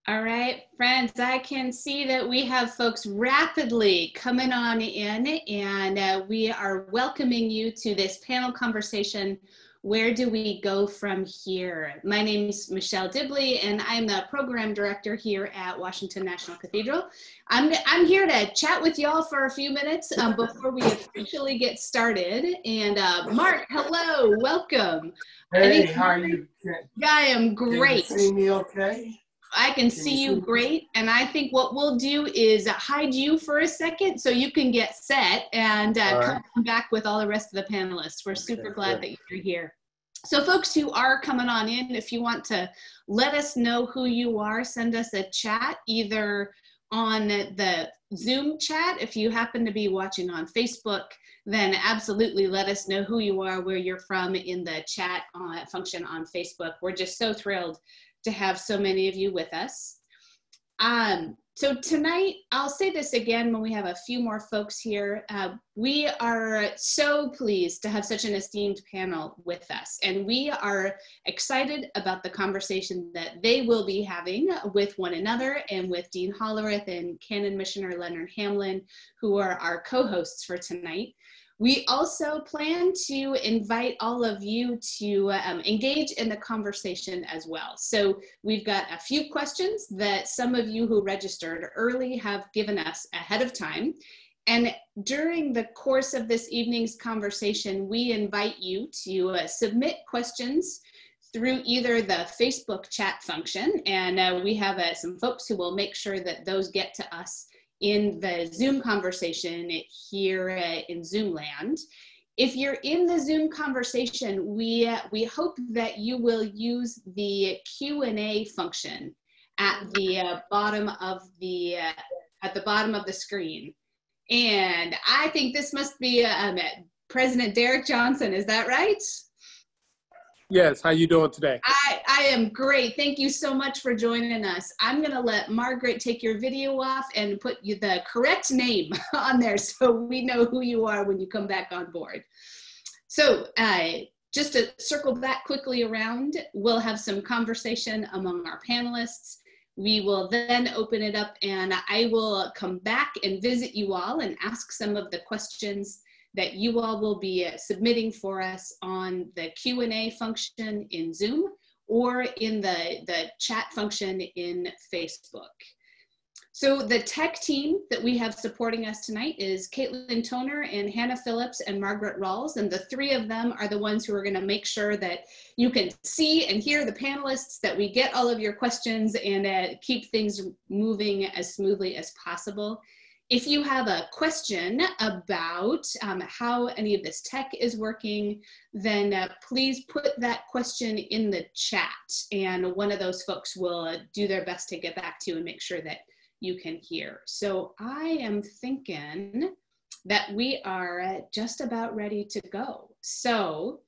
All right, friends, I can see that we have folks rapidly coming on in, and we are welcoming you to this panel conversation. Where do we go from here? My name is Michelle Dibley, and I'm the program director here at Washington National Cathedral. I'm here to chat with y'all for a few minutes before we officially get started. And Marc, hello, welcome. Hey, how are you? I am great. Can you see me okay? I can see you great, and I think what we'll do is hide you for a second so you can get set and come back with all the rest of the panelists. We're super glad that you're here. So folks who are coming on in, if you want to let us know who you are, send us a chat either on the Zoom chat. If you happen to be watching on Facebook, then absolutely let us know who you are, where you're from in the chat function on Facebook. We're just so thrilled to have so many of you with us. So tonight, I'll say this again when we have a few more folks here. We are so pleased to have such an esteemed panel with us, and we are excited about the conversation that they will be having with one another and with Dean Hollerith and Canon Missioner Leonard Hamlin, who are our co-hosts for tonight. We also plan to invite all of you to engage in the conversation as well. So we've got a few questions that some of you who registered early have given us ahead of time. And during the course of this evening's conversation, we invite you to submit questions through either the Facebook chat function, and we have some folks who will make sure that those get to us in the Zoom conversation here in Zoom land. If you're in the Zoom conversation, we hope that you will use the Q&A function at the bottom of the screen. And I think this must be President Derick Johnson. Is that right? Yes, how you doing today? I am great. Thank you so much for joining us. I'm gonna let Margaret take your video off and put you the correct name on there so we know who you are when you come back on board. So just to circle back quickly around, we'll have some conversation among our panelists. We will then open it up and I will come back and visit you all and ask some of the questions that you all will be submitting for us on the Q&A function in Zoom or in the chat function in Facebook. So the tech team that we have supporting us tonight is Caitlin Toner and Hannah Phillips and Margaret Rawls, and the three of them are the ones who are gonna make sure that you can see and hear the panelists, that we get all of your questions and keep things moving as smoothly as possible. If you have a question about how any of this tech is working, then please put that question in the chat and one of those folks will do their best to get back to you and make sure that you can hear. So I am thinking that we are just about ready to go. So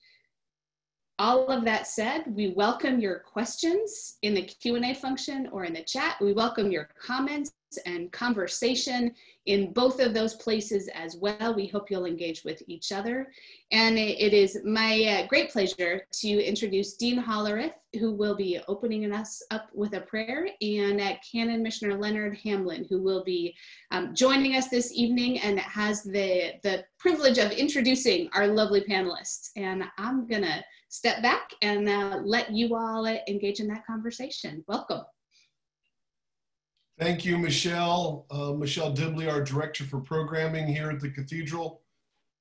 all of that said, we welcome your questions in the Q&A function or in the chat. We welcome your comments and conversation in both of those places as well. We hope you'll engage with each other. And it is my great pleasure to introduce Dean Hollerith, who will be opening us up with a prayer, and Canon Missioner Leonard Hamlin, who will be joining us this evening and has the privilege of introducing our lovely panelists. And I'm gonna step back and let you all engage in that conversation. Welcome. Thank you, Michelle. Michelle Dibley, our Director for Programming here at the Cathedral.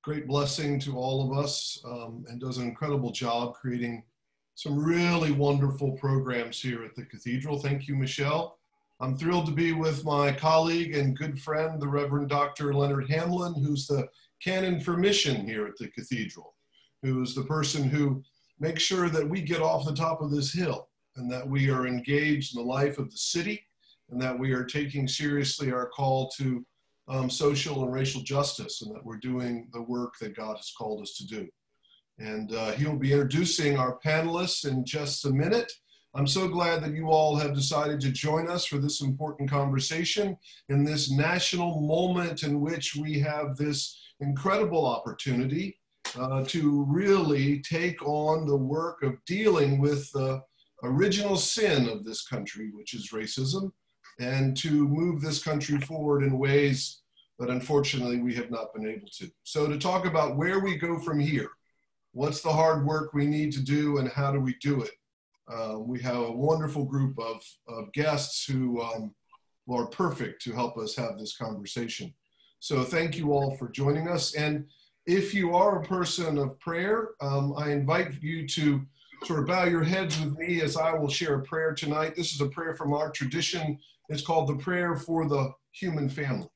Great blessing to all of us and does an incredible job creating some really wonderful programs here at the Cathedral. Thank you, Michelle. I'm thrilled to be with my colleague and good friend, the Reverend Dr. Leonard Hamlin, who's the Canon for Mission here at the Cathedral, who is the person who makes sure that we get off the top of this hill and that we are engaged in the life of the city, and that we are taking seriously our call to social and racial justice, and that we're doing the work that God has called us to do. And he'll be introducing our panelists in just a minute. I'm so glad that you all have decided to join us for this important conversation in this national moment in which we have this incredible opportunity to really take on the work of dealing with the original sin of this country, which is racism, and to move this country forward in ways that unfortunately we have not been able to. So to talk about where we go from here, what's the hard work we need to do and how do we do it? We have a wonderful group of guests who are perfect to help us have this conversation. So thank you all for joining us. And if you are a person of prayer, I invite you to sort of bow your heads with me as I will share a prayer tonight. This is a prayer from our tradition. It's called the Prayer for the Human Family.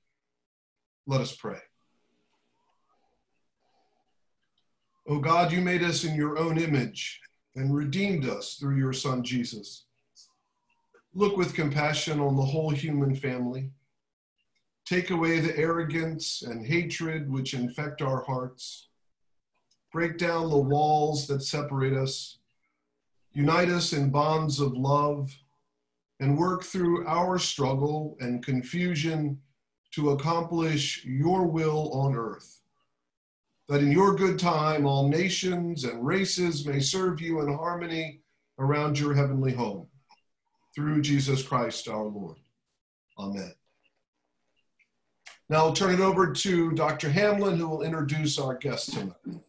Let us pray. Oh God, you made us in your own image and redeemed us through your Son, Jesus. Look with compassion on the whole human family. Take away the arrogance and hatred which infect our hearts. Break down the walls that separate us. Unite us in bonds of love and work through our struggle and confusion to accomplish your will on earth. That in your good time, all nations and races may serve you in harmony around your heavenly home. Through Jesus Christ our Lord. Amen. Now I'll turn it over to Dr. Hamlin, who will introduce our guest tonight.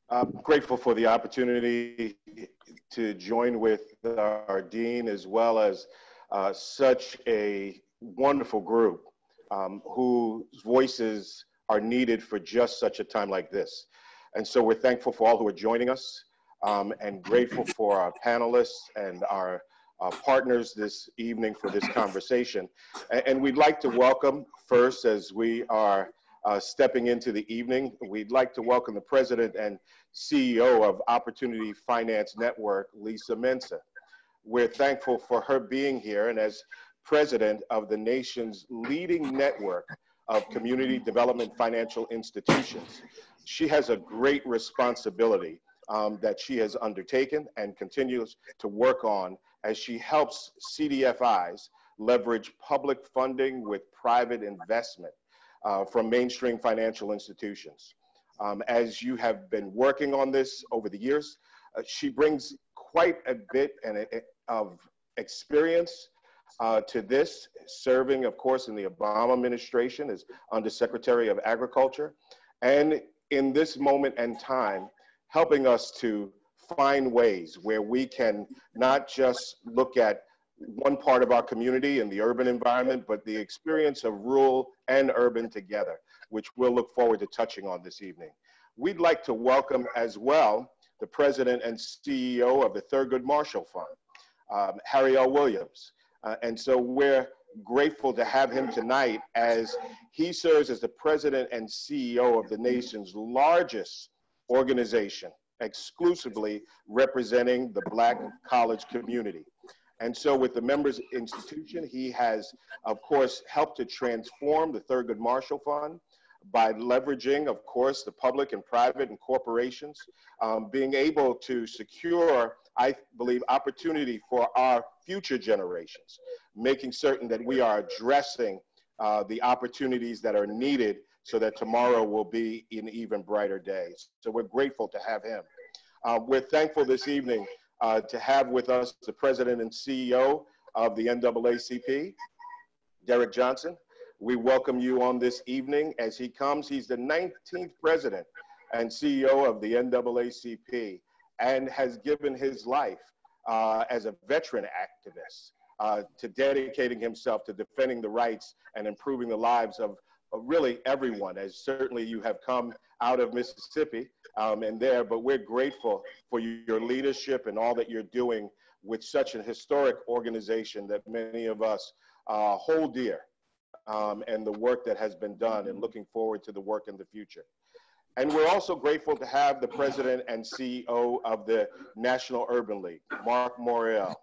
I'm grateful for the opportunity to join with our dean, as well as such a wonderful group whose voices are needed for just such a time like this. And so we're thankful for all who are joining us, and grateful for our panelists and our partners this evening for this conversation. And we'd like to welcome first, as we are stepping into the evening, we'd like to welcome the President and CEO of Opportunity Finance Network, Lisa Mensah. We're thankful for her being here, and as President of the nation's leading network of community development financial institutions, she has a great responsibility that she has undertaken and continues to work on as she helps CDFIs leverage public funding with private investment from mainstream financial institutions. As you have been working on this over the years, she brings quite a bit of experience to this, serving, of course, in the Obama administration as Undersecretary of Agriculture, and in this moment and time, helping us to find ways where we can not just look at one part of our community in the urban environment, but the experience of rural and urban together, which we'll look forward to touching on this evening. We'd like to welcome as well the President and CEO of the Thurgood Marshall Fund, Harry L. Williams. And so we're grateful to have him tonight as he serves as the President and CEO of the nation's largest organization, exclusively representing the Black college community. And so with the Members Institution, he has, of course, helped to transform the Thurgood Marshall Fund by leveraging, of course, the public and private and corporations, being able to secure, I believe, opportunity for our future generations, making certain that we are addressing the opportunities that are needed so that tomorrow will be an even brighter day. So we're grateful to have him. We're thankful this evening to have with us the President and CEO of the NAACP, Derick Johnson. We welcome you on this evening as he comes. He's the 19th President and CEO of the NAACP and has given his life as a veteran activist to dedicating himself to defending the rights and improving the lives of really everyone, as certainly you have come out of Mississippi and there, but we're grateful for your leadership and all that you're doing with such an historic organization that many of us hold dear, and the work that has been done, and looking forward to the work in the future. And we're also grateful to have the President and CEO of the National Urban League, Marc Morial.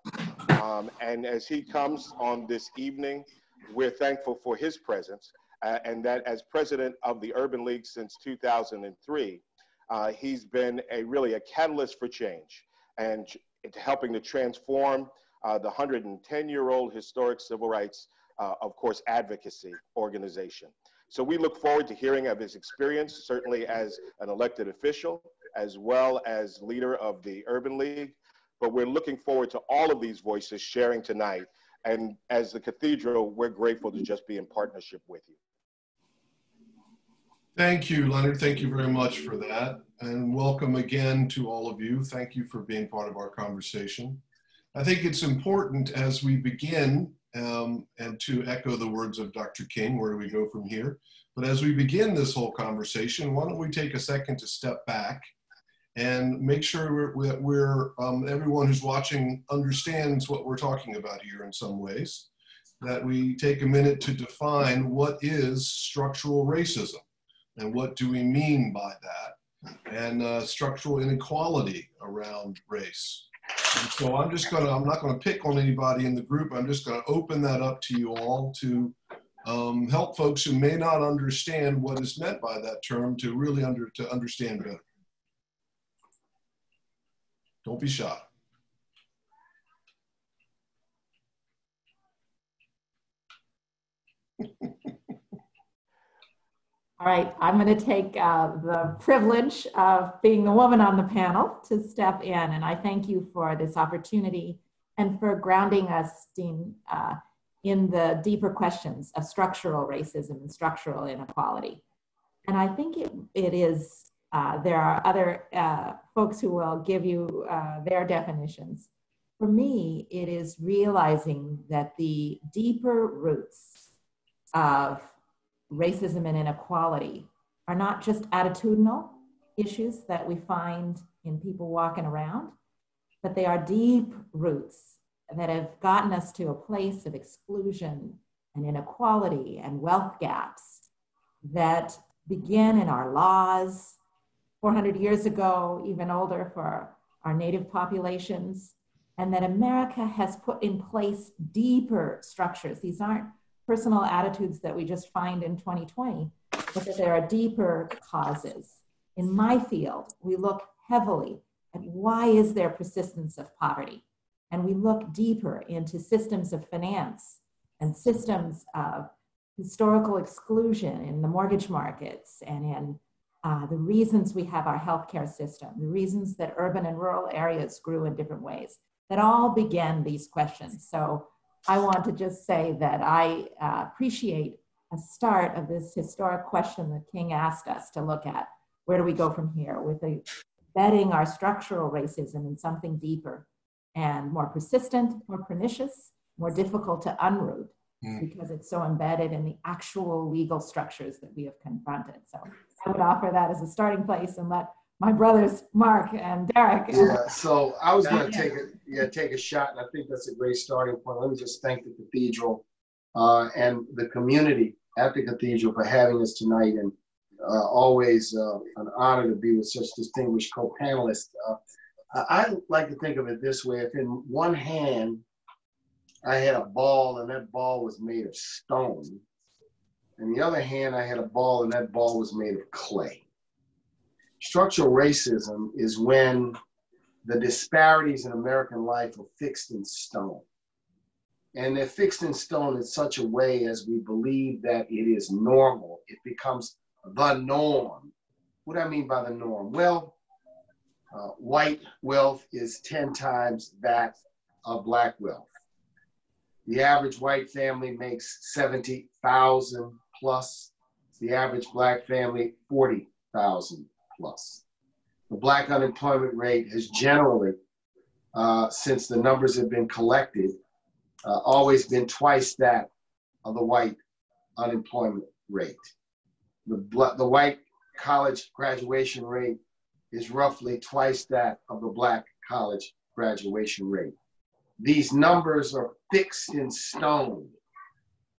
And as he comes on this evening, we're thankful for his presence, and that as President of the Urban League since 2003, he's been really a catalyst for change and helping to transform the 110-year-old historic civil rights, of course, advocacy organization. So we look forward to hearing of his experience, certainly as an elected official, as well as leader of the Urban League. but we're looking forward to all of these voices sharing tonight. And as the Cathedral, we're grateful to just be in partnership with you. Thank you, Leonard. Thank you very much for that. And welcome again to all of you. Thank you for being part of our conversation. I think it's important as we begin, and to echo the words of Dr. King, where do we go from here? But as we begin this whole conversation, why don't we take a second to step back and make sure everyone who's watching understands what we're talking about here in some ways, that we take a minute to define what is structural racism and what do we mean by that, and structural inequality around race. And so I'm not gonna pick on anybody in the group. I'm just gonna open that up to you all to help folks who may not understand what is meant by that term to really understand better. Don't be shy. All right, I'm going to take the privilege of being the woman on the panel to step in, and I thank you for this opportunity and for grounding us, Dean, in the deeper questions of structural racism and structural inequality. And I think it is, there are other folks who will give you their definitions. For me, it is realizing that the deeper roots of racism and inequality are not just attitudinal issues that we find in people walking around, but they are deep roots that have gotten us to a place of exclusion and inequality and wealth gaps that begin in our laws 400 years ago, even older for our native populations, and that America has put in place deeper structures. These aren't personal attitudes that we just find in 2020, but that there are deeper causes. In my field, we look heavily at why is there persistence of poverty? And we look deeper into systems of finance and systems of historical exclusion in the mortgage markets and in the reasons we have our healthcare system, the reasons that urban and rural areas grew in different ways, that all began these questions. So I want to just say that I appreciate a start of this historic question that King asked us to look at. Where do we go from here with embedding our structural racism in something deeper and more persistent, more pernicious, more difficult to unroot because it's so embedded in the actual legal structures that we have confronted. So I would offer that as a starting place and let my brothers, Marc and Derick. Yeah, so I was going to take a shot, and I think that's a great starting point. Let me just thank the Cathedral and the community at the Cathedral for having us tonight, and always an honor to be with such distinguished co-panelists. I like to think of it this way. If in one hand I had a ball and that ball was made of stone, and the other hand I had a ball and that ball was made of clay. Structural racism is when the disparities in American life are fixed in stone. And they're fixed in stone in such a way as we believe that it is normal. It becomes the norm. What do I mean by the norm? Well, white wealth is 10 times that of Black wealth. The average white family makes 70,000 plus. The average Black family, 40,000 plus. The Black unemployment rate has generally, since the numbers have been collected, always been twice that of the white unemployment rate. The white college graduation rate is roughly twice that of the Black college graduation rate. These numbers are fixed in stone.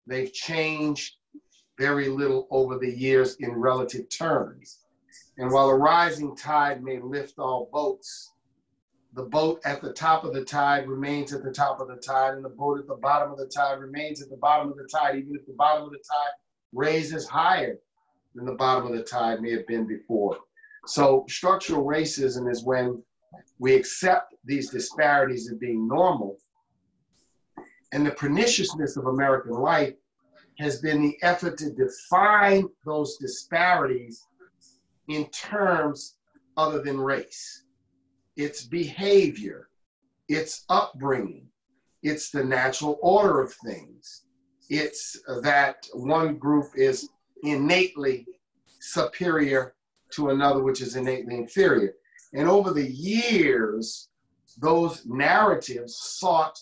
They've changed very little over the years in relative terms. And while a rising tide may lift all boats, the boat at the top of the tide remains at the top of the tide, and the boat at the bottom of the tide remains at the bottom of the tide, even if the bottom of the tide raises higher than the bottom of the tide may have been before. So structural racism is when we accept these disparities as being normal, and the perniciousness of American life has been the effort to define those disparities in terms other than race. It's behavior, it's upbringing, it's the natural order of things. It's that one group is innately superior to another, which is innately inferior. And over the years, those narratives sought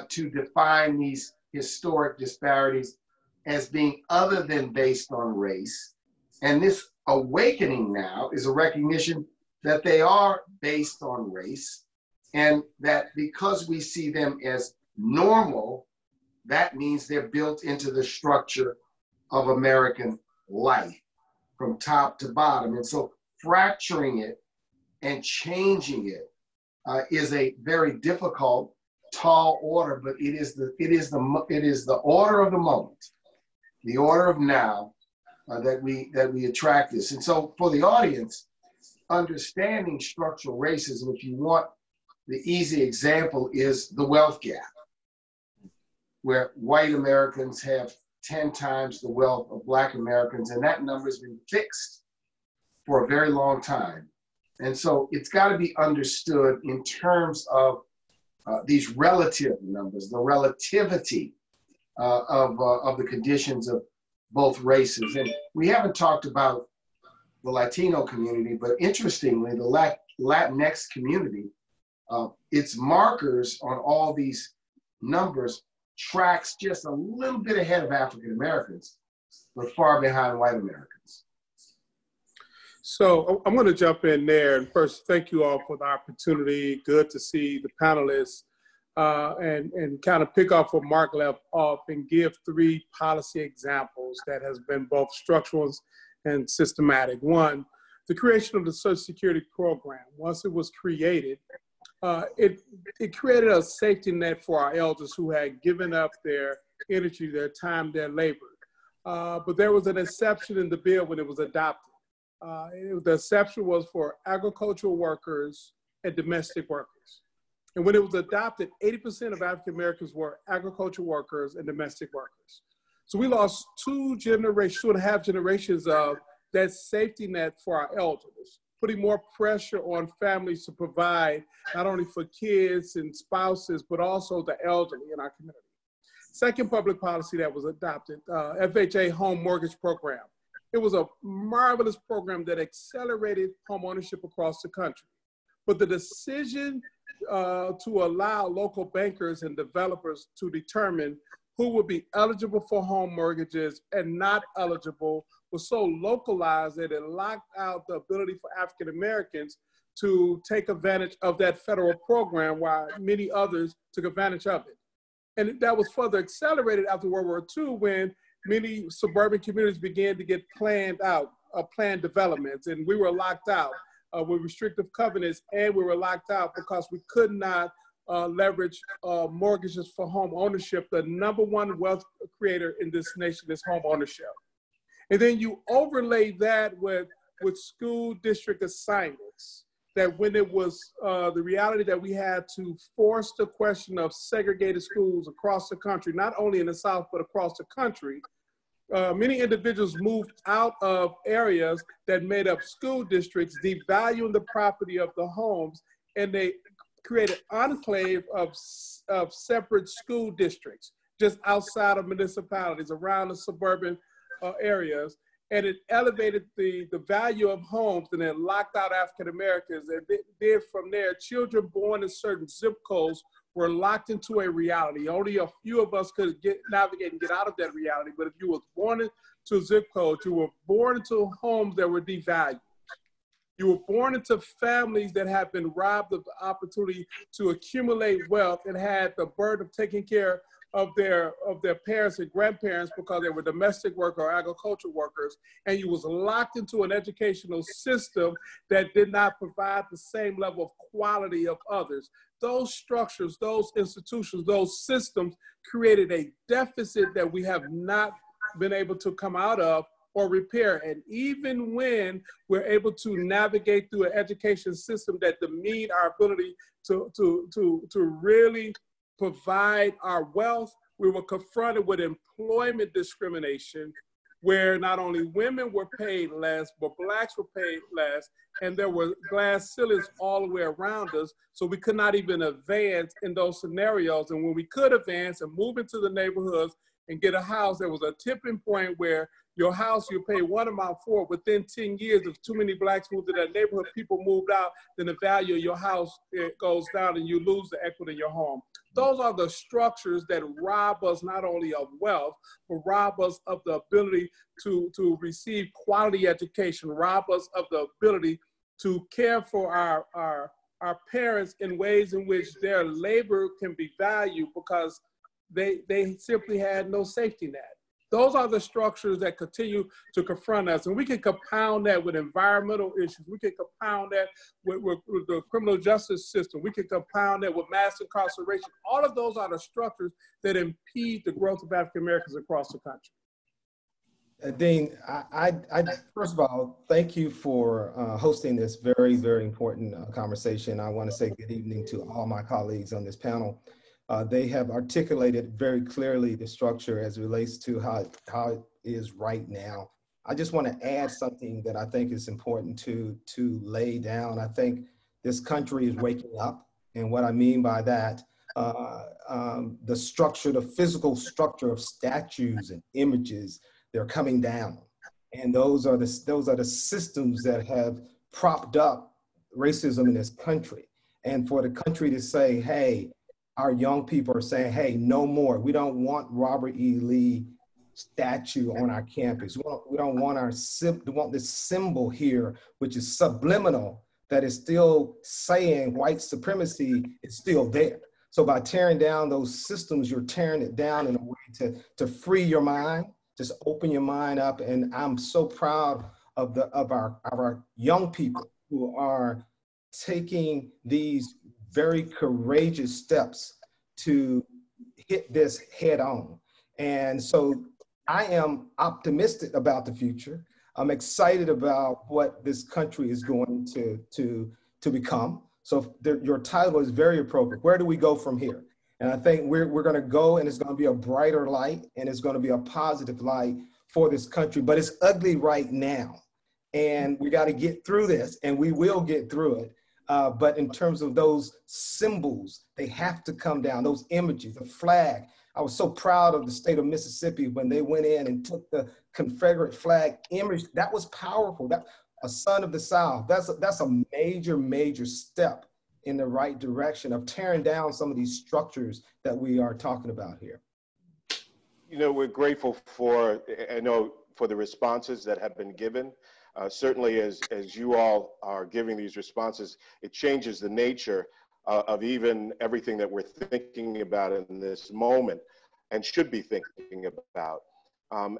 to define these historic disparities as being other than based on race. And this awakening now is a recognition that they are based on race, and that because we see them as normal, that means they're built into the structure of American life from top to bottom. And so fracturing it and changing it is a very difficult, tall order, but it is the order of the moment, the order of now that we attract this. And so for the audience, understanding structural racism, if you want, the easy example is the wealth gap, where white Americans have 10 times the wealth of Black Americans, and that number has been fixed for a very long time. And so it's got to be understood in terms of these relative numbers, the relativity of the conditions of both races. And we haven't talked about the Latino community, but interestingly, the Latinx community, its markers on all these numbers tracks just a little bit ahead of African Americans, but far behind white Americans. So I'm going to jump in there. And first, thank you all for the opportunity. Good to see the panelists and kind of pick up where Marc left off and give 3 policy examples that has been both structural and systematic. One, the creation of the Social Security program. Once it was created, it created a safety net for our elders who had given up their energy, their time, their labor. But there was an exception in the bill when it was adopted. The exception was for agricultural workers and domestic workers. And when it was adopted, 80% of African Americans were agricultural workers and domestic workers. So we lost 2.5 generations of that safety net for our elders, putting more pressure on families to provide not only for kids and spouses, but also the elderly in our community. Second public policy that was adopted, FHA home mortgage program. It was a marvelous program that accelerated home ownership across the country. But the decision to allow local bankers and developers to determine who would be eligible for home mortgages and not eligible was so localized that it locked out the ability for African Americans to take advantage of that federal program while many others took advantage of it. And that was further accelerated after World War II when many suburban communities began to get planned developments, and we were locked out with restrictive covenants, and we were locked out because we could not leverage mortgages for home ownership. The #1 wealth creator in this nation is home ownership. And then you overlay that with school district assignments, that when it was the reality that we had to force the question of segregated schools across the country, not only in the South, but across the country, many individuals moved out of areas that made up school districts, devaluing the property of the homes, and they created enclave of separate school districts just outside of municipalities around the suburban areas. And it elevated the value of homes, and it locked out African Americans. And then from there, children born in certain zip codes were locked into a reality. Only a few of us could navigate and get out of that reality. But if you were born into a zip code, you were born into homes that were devalued. You were born into families that had been robbed of the opportunity to accumulate wealth and had the burden of taking care of their parents and grandparents because they were domestic workers or agricultural workers, and you was locked into an educational system that did not provide the same level of quality of others. Those structures, those institutions, those systems created a deficit that we have not been able to come out of or repair. And even when we're able to navigate through an education system that demean our ability to really provide our wealth, we were confronted with employment discrimination where not only women were paid less, but blacks were paid less, and there were glass ceilings all the way around us, so we could not even advance in those scenarios. And when we could advance and move into the neighborhoods and get a house, there was a tipping point where your house, you pay one amount for it. Within 10 years, if too many blacks moved to that neighborhood, people moved out, then the value of your house, it goes down and you lose the equity in your home. Those are the structures that rob us not only of wealth, but rob us of the ability to receive quality education, rob us of the ability to care for our parents in ways in which their labor can be valued because they simply had no safety net. Those are the structures that continue to confront us. And we can compound that with environmental issues. We can compound that with the criminal justice system. We can compound that with mass incarceration. All of those are the structures that impede the growth of African Americans across the country. Dean, I first of all, thank you for hosting this very, very important conversation. I want to say good evening to all my colleagues on this panel. They have articulated very clearly the structure as it relates to how it is right now. I just want to add something that I think is important to lay down. I think this country is waking up. And what I mean by that, the structure, the physical structure of statues and images, they're coming down. And those are the systems that have propped up racism in this country. And for the country to say, hey, our young people are saying, hey, no more. We don't want Robert E. Lee statue on our campus. We don't want this symbol here, which is subliminal, that is still saying white supremacy is still there. So by tearing down those systems, you're tearing it down in a way to free your mind, just open your mind up. And I'm so proud of our young people who are taking these very courageous steps to hit this head on. And so I am optimistic about the future. I'm excited about what this country is going to become. So your title is very appropriate. Where do we go from here? And I think we're going to go, and it's going to be a brighter light, and it's going to be a positive light for this country, but it's ugly right now. And we got to get through this, and we will get through it. But in terms of those symbols, they have to come down, those images, the flag. I was so proud of the state of Mississippi when they went in and took the Confederate flag image. That was powerful. That a son of the South. That's a major, major step in the right direction of tearing down some of these structures that we are talking about here. You know, we're grateful for the responses that have been given. Certainly as you all are giving these responses, it changes the nature of even everything that we're thinking about in this moment and should be thinking about.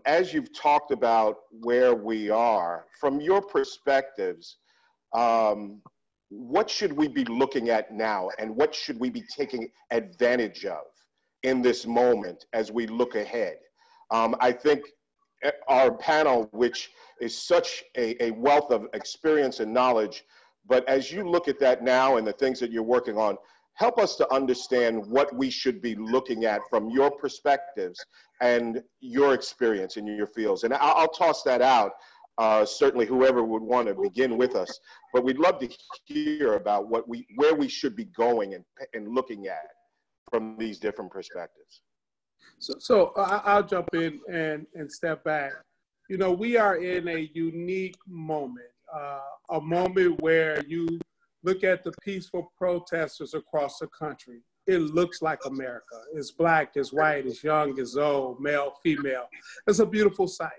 As you've talked about where we are, from your perspectives, what should we be looking at now, and what should we be taking advantage of in this moment as we look ahead? I think our panel, which is such a wealth of experience and knowledge, but as you look at that now and the things that you're working on, help us to understand what we should be looking at from your perspectives and your experience in your fields. And I'll toss that out, certainly whoever would want to begin with us, but we'd love to hear about where we should be going and looking at from these different perspectives. So I'll jump in and step back. You know, we are in a unique moment, a moment where you look at the peaceful protesters across the country. It looks like America. It's black, it's white, it's young, it's old, male, female. It's a beautiful sight.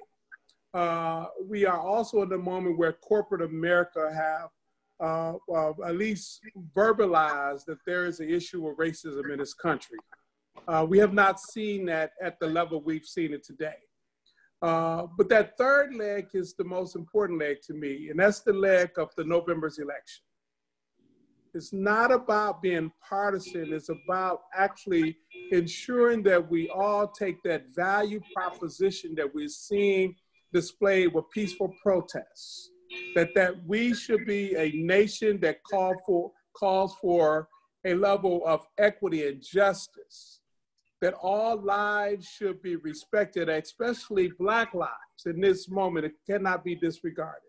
We are also in the moment where corporate America have at least verbalized that there is an issue of racism in this country. We have not seen that at the level we've seen it today. But that third leg is the most important leg to me, and that's the leg of the November's election. It's not about being partisan. It's about actually ensuring that we all take that value proposition that we're seeing displayed with peaceful protests, that we should be a nation that calls for a level of equity and justice, that all lives should be respected, especially Black lives. in this moment. It cannot be disregarded.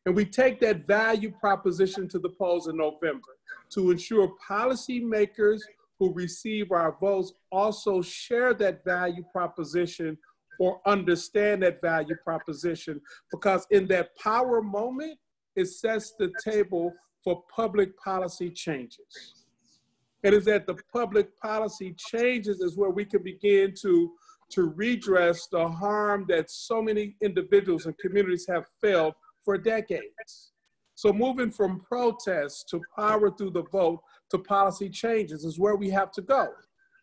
And we take that value proposition to the polls in November to ensure policymakers who receive our votes also share that value proposition or understand that value proposition, because in that power moment, it sets the table for public policy changes. It is at the public policy changes is where we can begin to redress the harm that so many individuals and communities have felt for decades. So moving from protest to power through the vote to policy changes is where we have to go.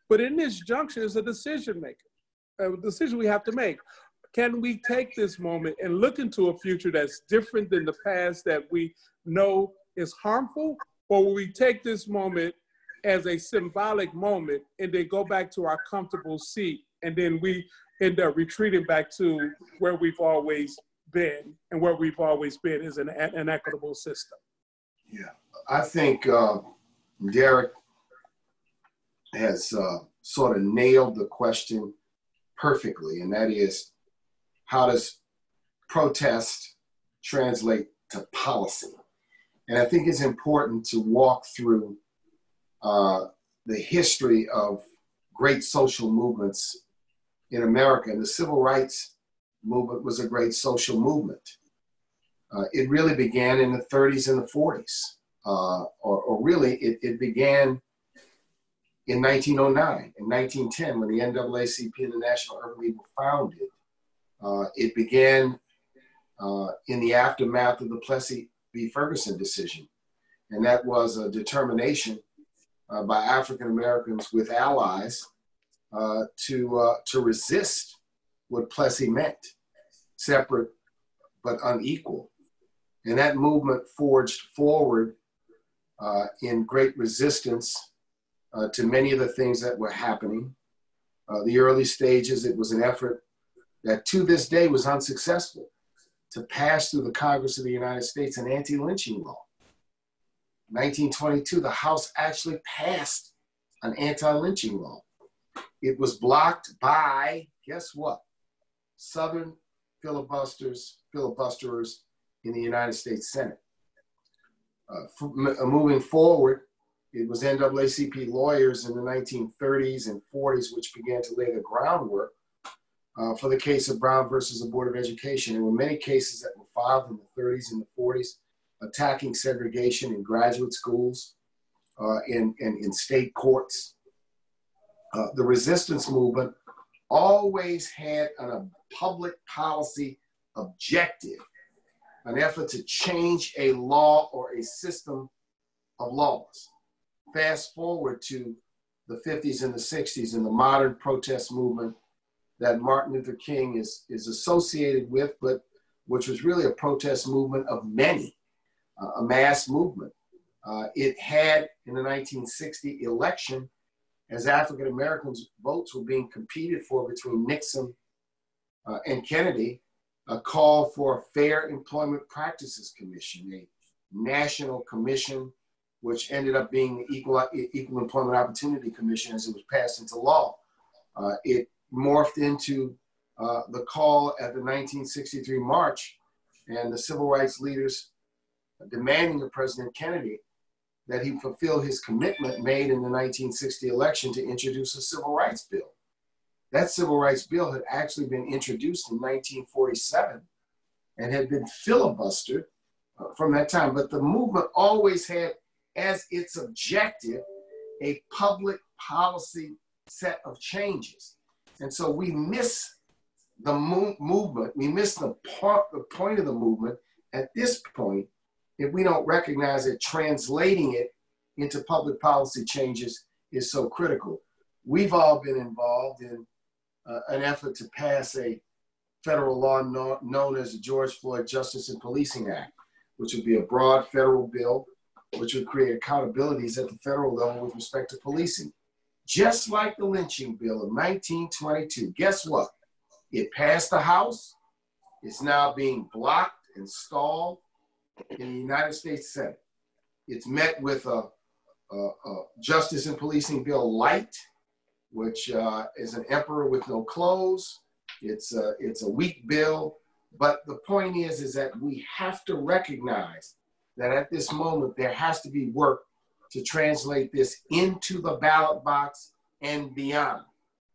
But in this juncture is a decision decision we have to make. Can we take this moment and look into a future that's different than the past that we know is harmful? Or will we take this moment as a symbolic moment and then go back to our comfortable seat, and then we end up retreating back to where we've always been, and where we've always been is an equitable system? Yeah, I think Derick has sort of nailed the question perfectly, and that is, how does protest translate to policy? And I think it's important to walk through the history of great social movements in America. And the civil rights movement was a great social movement. It really began in the 30s and the 40s, or really it began in 1909, in 1910, when the NAACP and the National Urban League were founded. It began in the aftermath of the Plessy v. Ferguson decision. And that was a determination by African Americans with allies to resist what Plessy meant, separate but unequal. And that movement forged forward in great resistance to many of the things that were happening. The early stages, it was an effort that to this day was unsuccessful to pass through the Congress of the United States an anti-lynching law. 1922, the House actually passed an anti-lynching law. It was blocked by, guess what? Southern filibusterers in the United States Senate. Moving forward, it was NAACP lawyers in the 1930s and 40s which began to lay the groundwork for the case of Brown versus the Board of Education. There were many cases that were filed in the 30s and the 40s attacking segregation in graduate schools, in state courts. The resistance movement always had a public policy objective, an effort to change a law or a system of laws. Fast forward to the 50s and the 60s and the modern protest movement that Martin Luther King is associated with, but which was really a protest movement of many, a mass movement. It had, in the 1960 election, as African Americans' votes were being competed for between Nixon and Kennedy, a call for a Fair Employment Practices Commission, a national commission, which ended up being the Equal Employment Opportunity Commission as it was passed into law. It morphed into the call at the 1963 March and the civil rights leaders demanding of President Kennedy that he fulfill his commitment made in the 1960 election to introduce a civil rights bill. That civil rights bill had actually been introduced in 1947 and had been filibustered from that time. But the movement always had as its objective a public policy set of changes. And so we miss the movement, we miss the point of the movement at this point if we don't recognize that translating it into public policy changes is so critical. We've all been involved in an effort to pass a federal law known as the George Floyd Justice and Policing Act, which would be a broad federal bill which would create accountabilities at the federal level with respect to policing. Just like the lynching bill of 1922. Guess what? It passed the House. It's now being blocked and stalled in the United States Senate. It's met with a Justice and Policing Bill Light, which is an emperor with no clothes. It's a weak bill. But the point is that we have to recognize that at this moment, there has to be work to translate this into the ballot box and beyond,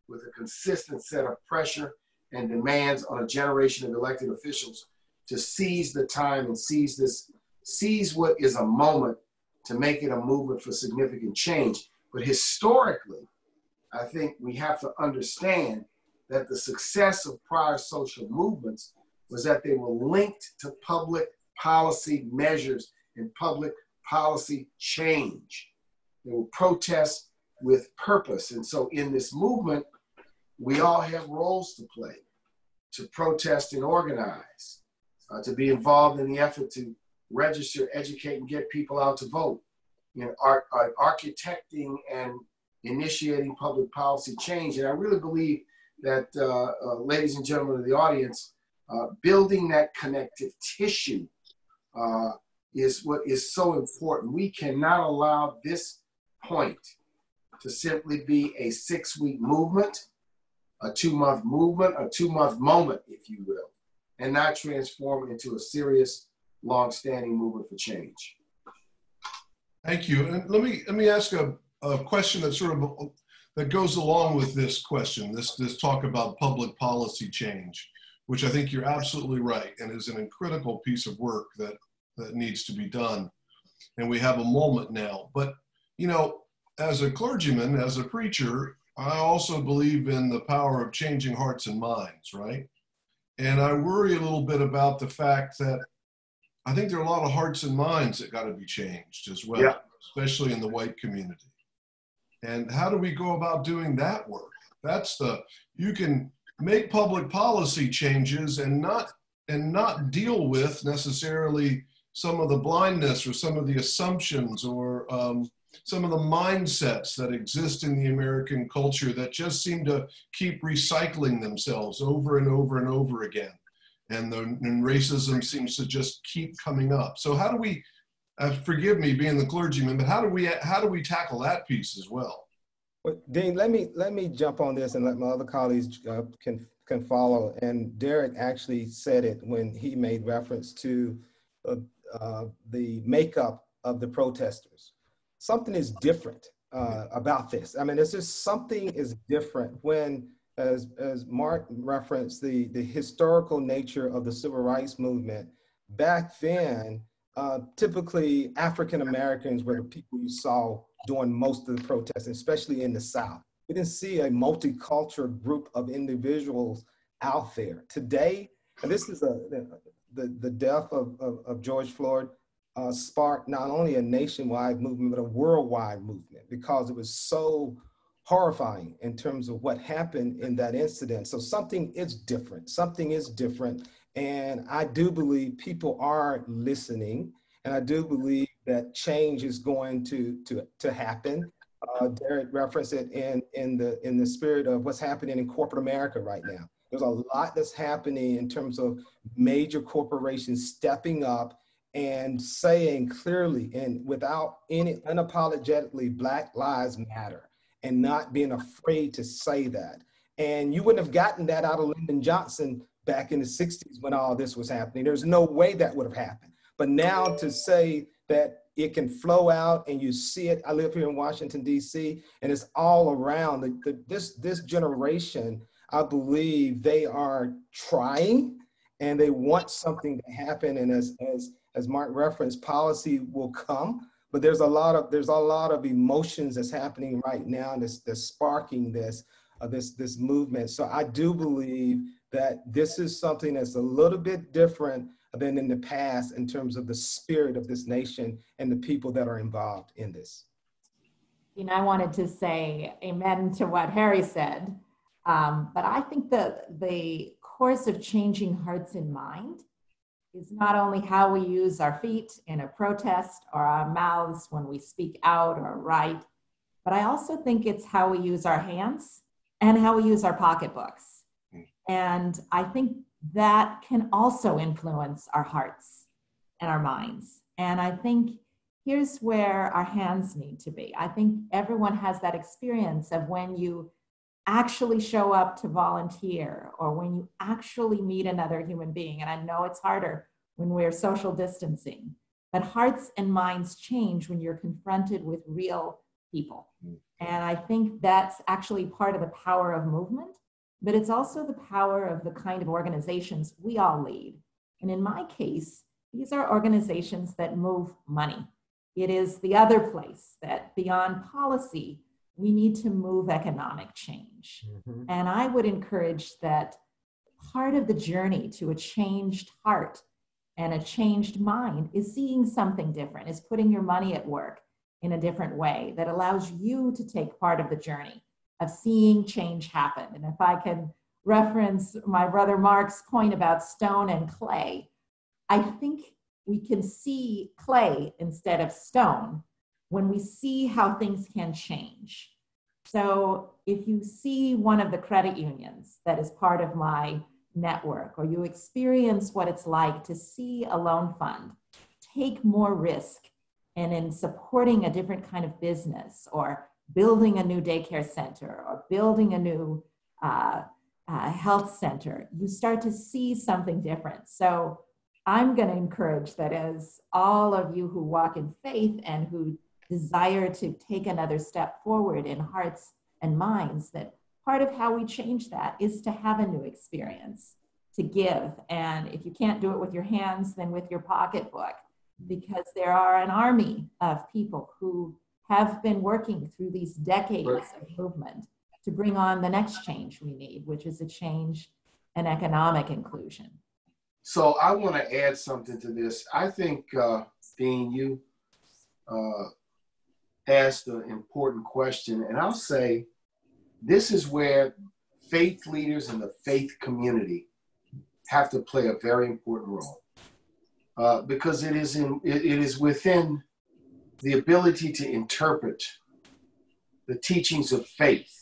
with a consistent set of pressure and demands on a generation of elected officials to seize the time and seize what is a moment to make it a movement for significant change. But historically, I think we have to understand that the success of prior social movements was that they were linked to public policy measures and public policy change. They were protests with purpose. And so in this movement, we all have roles to play, to protest and organize, to be involved in the effort to register, educate, and get people out to vote, architecting and initiating public policy change. And I really believe that, ladies and gentlemen of the audience, building that connective tissue is what is so important. We cannot allow this point to simply be a 6-week movement, a 2-month movement, a 2-month moment, if you will, and not transform into a serious, long-standing movement for change. Thank you. And let me ask a question that that goes along with this question, this talk about public policy change, which I think you're absolutely right, and is an critical piece of work that needs to be done. And we have a moment now. But, as a clergyman, as a preacher, I also believe in the power of changing hearts and minds, right? And I worry a little bit about the fact that I think there are a lot of hearts and minds that got to be changed as well, especially in the white community. And how do we go about doing that work? You can make public policy changes and not deal with necessarily some of the blindness or some of the assumptions or some of the mindsets that exist in the American culture that just seem to keep recycling themselves over and over and over again. And racism seems to just keep coming up. So how do we, forgive me being the clergyman, but how do we tackle that piece as well? Well, Dean, let me jump on this and let my other colleagues can follow. And Derick actually said it when he made reference to the makeup of the protesters. Something is different about this. I mean, it's just something is different when, as Marc referenced, the historical nature of the civil rights movement. Back then, typically African Americans were the people you saw during most of the protests, especially in the South. We didn't see a multicultural group of individuals out there. Today, and this is the death of George Floyd sparked not only a nationwide movement, but a worldwide movement, because it was so horrifying in terms of what happened in that incident. So something is different. And I do believe people are listening, and I do believe that change is going to happen. Derick referenced it in the spirit of what's happening in corporate America right now. There's a lot that's happening in terms of major corporations stepping up and saying clearly and without any unapologetically, Black Lives Matter, and not being afraid to say that. And you wouldn't have gotten that out of Lyndon Johnson back in the 60s when all this was happening. There's no way that would have happened. But now to say that it can flow out and you see it, I live here in Washington, D.C., and it's all around. This generation, I believe they are trying and they want something to happen. And as Marc referenced, policy will come, but there's a lot of emotions that's happening right now that's sparking this movement. So I do believe that this is something that's a little bit different than in the past in terms of the spirit of this nation and the people that are involved in this. I wanted to say amen to what Harry said, but I think the course of changing hearts and mind is not only how we use our feet in a protest or our mouths when we speak out or write, but I also think it's how we use our hands and how we use our pocketbooks. And I think that can also influence our hearts and our minds. And I think here's where our hands need to be. I think everyone has that experience of when you actually show up to volunteer, or when you actually meet another human being, and I know it's harder when we're social distancing, but hearts and minds change when you're confronted with real people. And I think that's actually part of the power of movement, but it's also the power of the kind of organizations we all lead. And in my case, these are organizations that move money. It is the other place that beyond policy, we need to move economic change. And I would encourage that part of the journey to a changed heart and a changed mind is seeing something different, is putting your money at work in a different way that allows you to take part of the journey of seeing change happen. And if I can reference my brother Marc's point about stone and clay, I think we can see clay instead of stone when we see how things can change. So if you see one of the credit unions that is part of my network, or you experience what it's like to see a loan fund take more risk and in supporting a different kind of business, or building a new daycare center, or building a new health center, you start to see something different. So I'm going to encourage that as all of you who walk in faith and who desire to take another step forward in hearts and minds, that part of how we change that is to have a new experience, to give. And if you can't do it with your hands, then with your pocketbook, because there are an army of people who have been working through these decades of movement to bring on the next change we need, which is a change in economic inclusion. So I want to add something to this. I think, Dean, you asked an important question, and I'll say this is where faith leaders and the faith community have to play a very important role, because it is within the ability to interpret the teachings of faith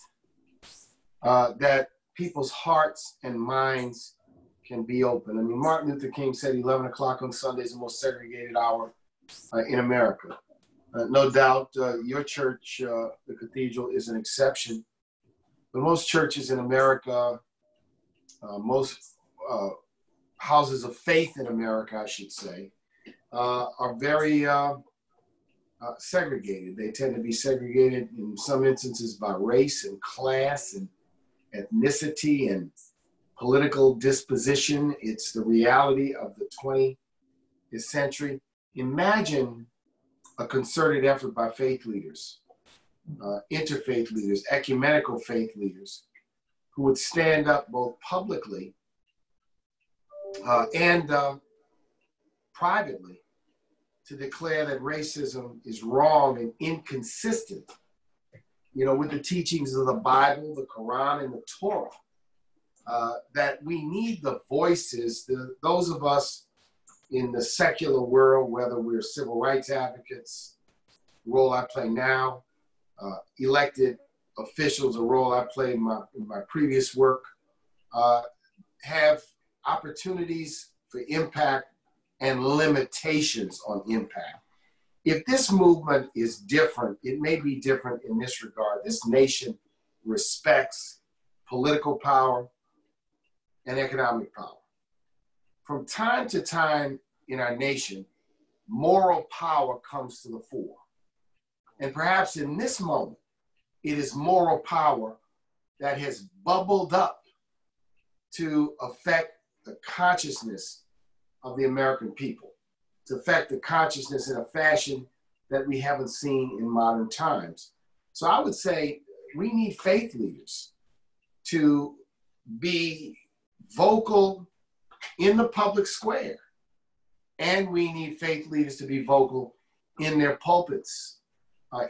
that people's hearts and minds can be open. I mean, Martin Luther King said 11 o'clock on Sunday is the most segregated hour in America. No doubt your church, the Cathedral, is an exception. But most churches in America, most houses of faith in America, I should say, are very segregated. They tend to be segregated in some instances by race and class and ethnicity and political disposition. It's the reality of the 20th century. Imagine a concerted effort by faith leaders, interfaith leaders, ecumenical faith leaders, who would stand up both publicly and privately to declare that racism is wrong and inconsistent, with the teachings of the Bible, the Quran, and the Torah. That we need the voices, those of us in the secular world, whether we're civil rights advocates, role I play now, elected officials, a role I played in my previous work, have opportunities for impact and limitations on impact. If this movement is different, it may be different in this regard. This nation respects political power and economic power. From time to time in our nation, moral power comes to the fore. And perhaps in this moment, it is moral power that has bubbled up to affect the consciousness of the American people, to affect the consciousness in a fashion that we haven't seen in modern times. So I would say we need faith leaders to be vocal in the public square. And we need faith leaders to be vocal in their pulpits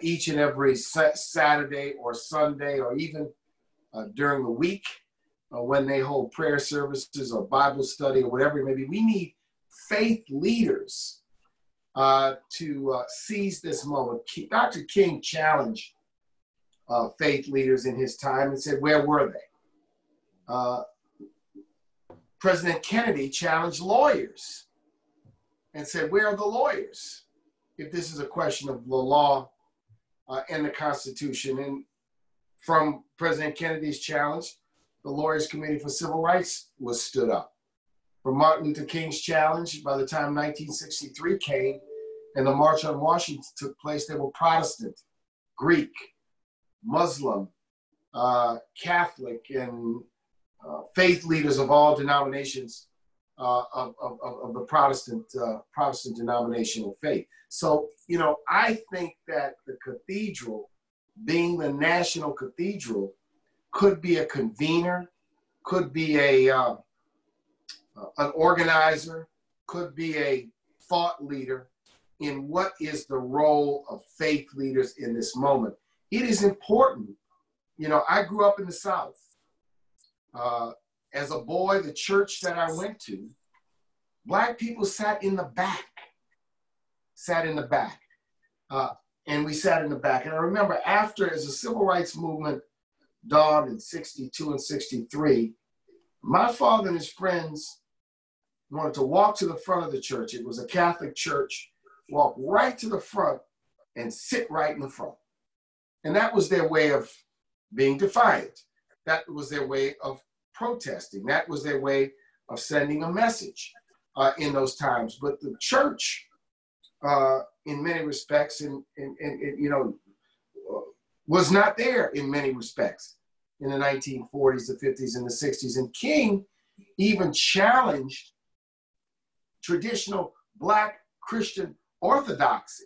each and every Saturday or Sunday, or even during the week when they hold prayer services or Bible study or whatever it may be. We need faith leaders to seize this moment. Dr. King challenged faith leaders in his time and said, where were they? President Kennedy challenged lawyers and said, where are the lawyers if this is a question of the law and the Constitution? And from President Kennedy's challenge, the Lawyers Committee for Civil Rights was stood up. From Martin Luther King's challenge, by the time 1963 came and the March on Washington took place, there were Protestant, Greek, Muslim, Catholic, and faith leaders of all denominations of the Protestant denominational faith. So, you know, I think that the cathedral, being the national cathedral, could be a convener, could be an organizer, could be a thought leader in what is the role of faith leaders in this moment. It is important. You know, I grew up in the South. As a boy, the church that I went to, Black people sat in the back, and we sat in the back. And I remember after, as the civil rights movement dawned in 62 and 63, my father and his friends wanted to walk to the front of the church. It was a Catholic church, walk right to the front and sit right in the front. And that was their way of being defiant. That was their way of protesting. That was their way of sending a message in those times. But the church, in many respects, and you know, was not there in many respects in the 1940s, the 50s, and the 60s. And King even challenged traditional Black Christian orthodoxy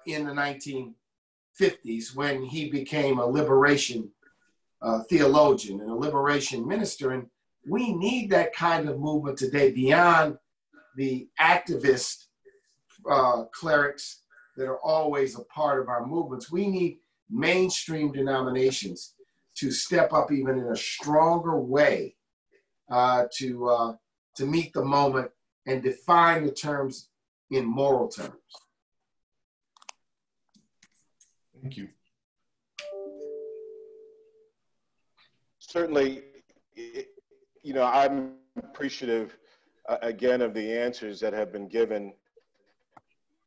in the 1950s when he became a liberation theologian and a liberation minister. And we need that kind of movement today beyond the activist clerics that are always a part of our movements. We need mainstream denominations to step up even in a stronger way to meet the moment and define the terms in moral terms. Thank you. Certainly, you know, I'm appreciative again of the answers that have been given.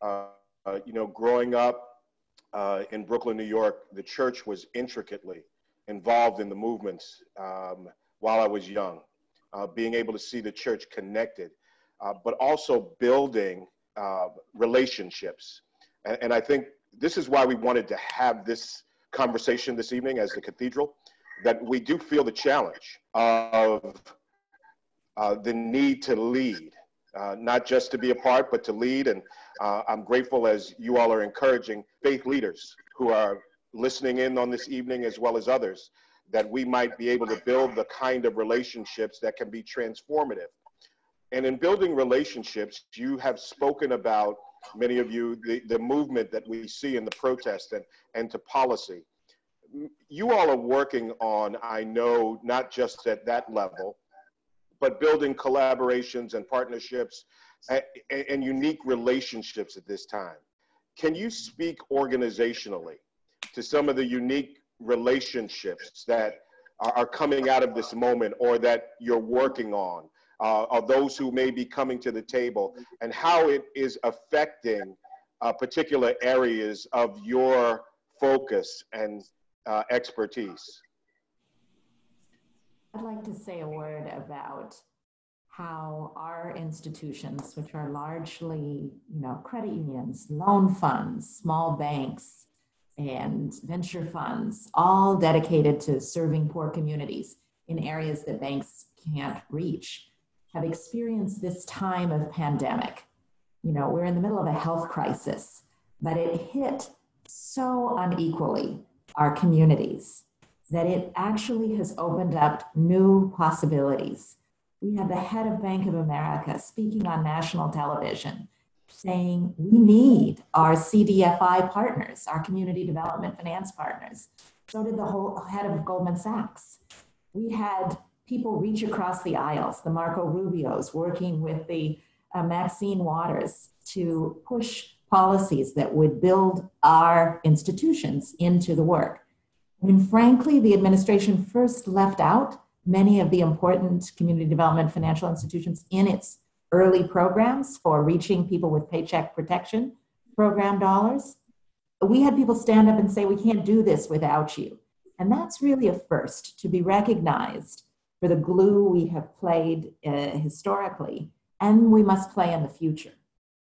You know, growing up in Brooklyn, New York, the church was intricately involved in the movements while I was young. Being able to see the church connected, but also building relationships. And I think this is why we wanted to have this conversation this evening as the cathedral, that we do feel the challenge of the need to lead, not just to be a part, but to lead. And I'm grateful as you all are encouraging faith leaders who are listening in on this evening, as well as others, that we might be able to build the kind of relationships that can be transformative. And in building relationships, you have spoken about, many of you, the movement that we see in the protest and to policy. You all are working on, I know, not just at that level, but building collaborations and partnerships and unique relationships at this time. Can you speak organizationally to some of the unique relationships that are coming out of this moment or that you're working on, of those who may be coming to the table, and how it is affecting particular areas of your focus and expertise? I'd like to say a word about how our institutions, which are largely, you know, credit unions, loan funds, small banks, and venture funds, all dedicated to serving poor communities in areas that banks can't reach, have experienced this time of pandemic. You know, we're in the middle of a health crisis, but it hit so unequally our communities that it actually has opened up new possibilities. We had the head of Bank of America speaking on national television saying we need our CDFI partners, our community development finance partners. So did the whole head of Goldman Sachs. We had people reach across the aisles, the Marco Rubios working with the Maxine Waters to push policies that would build our institutions into the work. I mean, frankly, the administration first left out many of the important community development financial institutions in its early programs for reaching people with paycheck protection program dollars. We had people stand up and say, we can't do this without you. And that's really a first, to be recognized for the glue we have played historically, and we must play in the future.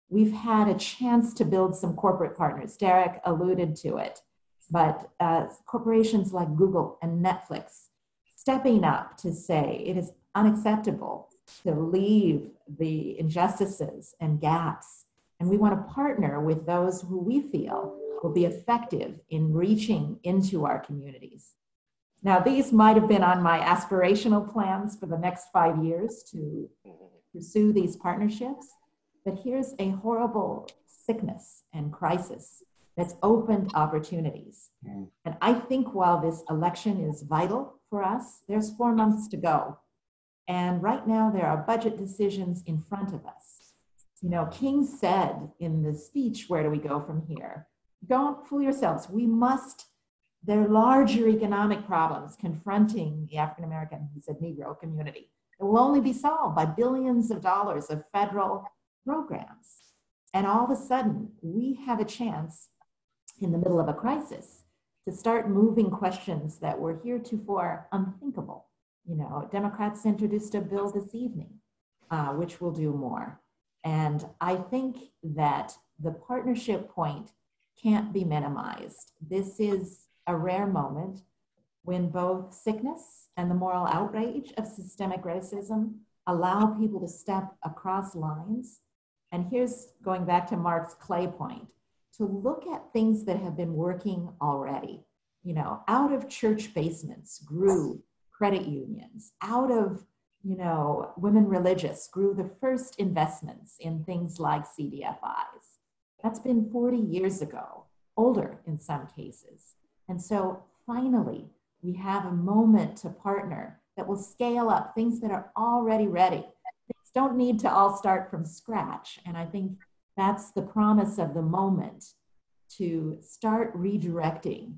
We've had a chance to build some corporate partners. Derick alluded to it, but corporations like Google and Netflix stepping up to say it is unacceptable to leave the injustices and gaps. And we want to partner with those who we feel will be effective in reaching into our communities. Now, these might have been on my aspirational plans for the next 5 years to pursue these partnerships, but here's a horrible sickness and crisis that's opened opportunities. And I think while this election is vital for us, there's 4 months to go. And right now there are budget decisions in front of us. You know, King said in the speech, where do we go from here? Don't fool yourselves. There are larger economic problems confronting the African-American, he said, Negro community. It will only be solved by billions of dollars of federal programs. And all of a sudden, we have a chance in the middle of a crisis to start moving questions that were heretofore unthinkable. You know, Democrats introduced a bill this evening, which will do more. And I think that the partnership point can't be minimized. This is a rare moment when both sickness and the moral outrage of systemic racism allow people to step across lines. And here's going back to Marc's clay point, to look at things that have been working already. You know, out of church basements grew credit unions. Out of, you know, women religious grew the first investments in things like CDFIs. That's been 40 years ago, older in some cases. And so finally, we have a moment to partner that will scale up things that are already ready. Things don't need to all start from scratch. And I think that's the promise of the moment, to start redirecting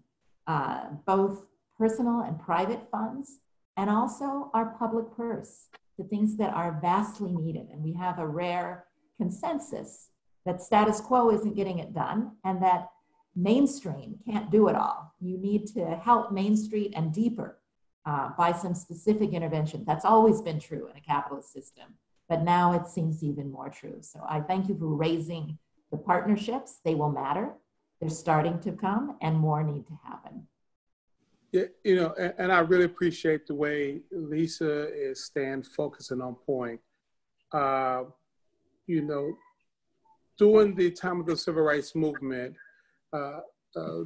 both personal and private funds, and also our public purse to things that are vastly needed. And we have a rare consensus that status quo isn't getting it done, and that mainstream can't do it all. You need to help Main Street and deeper by some specific intervention. That's always been true in a capitalist system, but now it seems even more true. So I thank you for raising the partnerships. They will matter. They're starting to come, and more need to happen. Yeah, you know, and I really appreciate the way Lisa is staying focused and on point. You know, during the time of the Civil Rights Movement,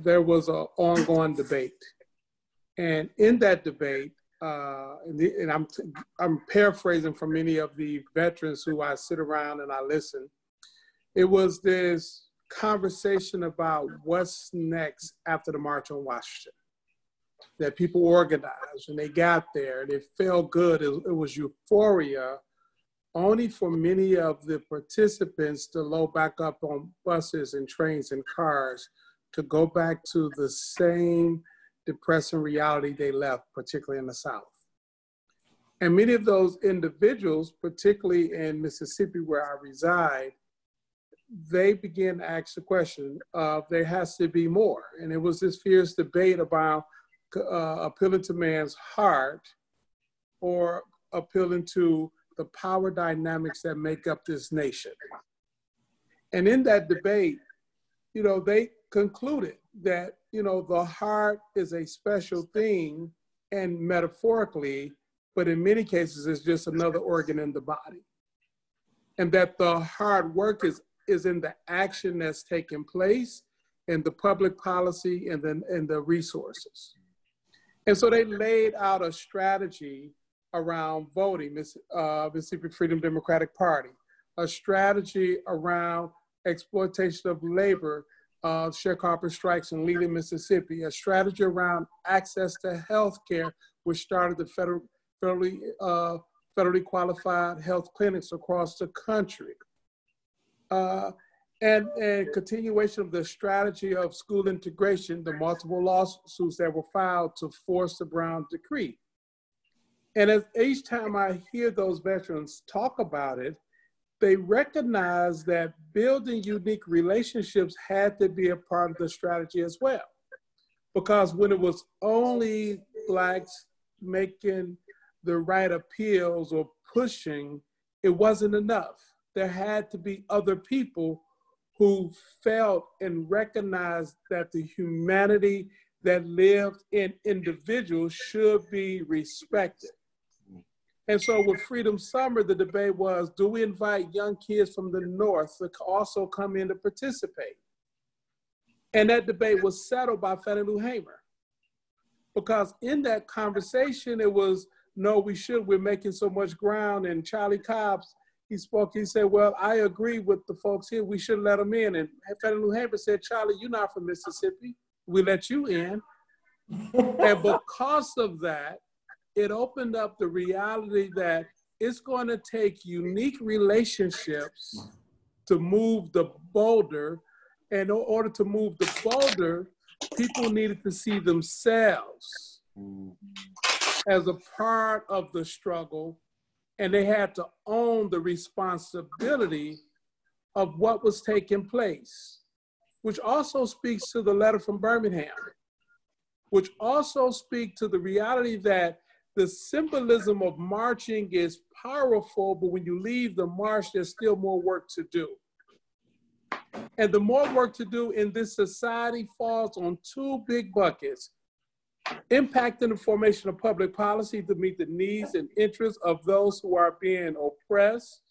there was an ongoing debate. And in that debate, and I'm paraphrasing from many of the veterans who I sit around and I listen, it was this conversation about what's next after the March on Washington. That people organized and they got there and it felt good. It was euphoria, only for many of the participants to load back up on buses and trains and cars to go back to the same depressing reality they left, particularly in the South. And many of those individuals, particularly in Mississippi where I reside, they began to ask the question of there has to be more. And it was this fierce debate about appealing to man's heart or appealing to the power dynamics that make up this nation. And in that debate, you know, they concluded that, you know, the heart is a special thing, and metaphorically, but in many cases, it's just another organ in the body. And that the hard work is in the action that's taking place, in the public policy, and then in the resources. And so they laid out a strategy around voting, Mississippi Freedom Democratic Party, a strategy around exploitation of labor, sharecropper strikes in Leland, Mississippi, a strategy around access to health care, which started the federally qualified health clinics across the country. And continuation of the strategy of school integration, the multiple lawsuits that were filed to force the Brown Decree. And as each time I hear those veterans talk about it, they recognize that building unique relationships had to be a part of the strategy as well. because when it was only blacks making the right appeals or pushing, it wasn't enough. There had to be other people who felt and recognized that the humanity that lived in individuals should be respected. And so with Freedom Summer, the debate was, do we invite young kids from the North to also come in to participate? And that debate was settled by Fannie Lou Hamer. Because in that conversation, it was, no, we should, we're making so much ground. And Charlie Cobbs, he spoke, he said, well, I agree with the folks here, we should let them in. And Fannie Lou Hamer said, Charlie, you're not from Mississippi, we let you in. And because of that, it opened up the reality that it's going to take unique relationships to move the boulder. And in order to move the boulder, people needed to see themselves as a part of the struggle, and they had to own the responsibility of what was taking place, which also speaks to the letter from Birmingham, which also speaks to the reality that the symbolism of marching is powerful, but when you leave the march, there's still more work to do. And the more work to do in this society falls on two big buckets: impacting the formation of public policy to meet the needs and interests of those who are being oppressed,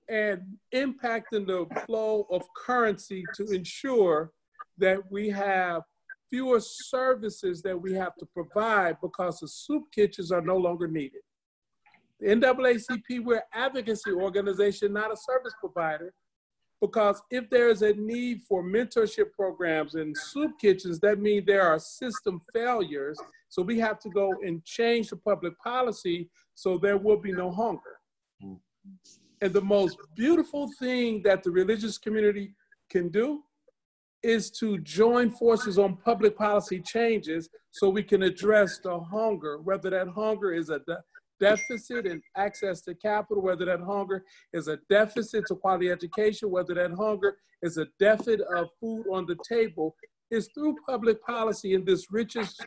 and impacting the flow of currency to ensure that we have fewer services that we have to provide because the soup kitchens are no longer needed. The NAACP, we're an advocacy organization, not a service provider, because if there is a need for mentorship programs and soup kitchens, that means there are system failures. So we have to go and change the public policy so there will be no hunger. And the most beautiful thing that the religious community can do is to join forces on public policy changes so we can address the hunger, whether that hunger is a deficit in access to capital, whether that hunger is a deficit to quality education, whether that hunger is a deficit of food on the table. It's through public policy in this richest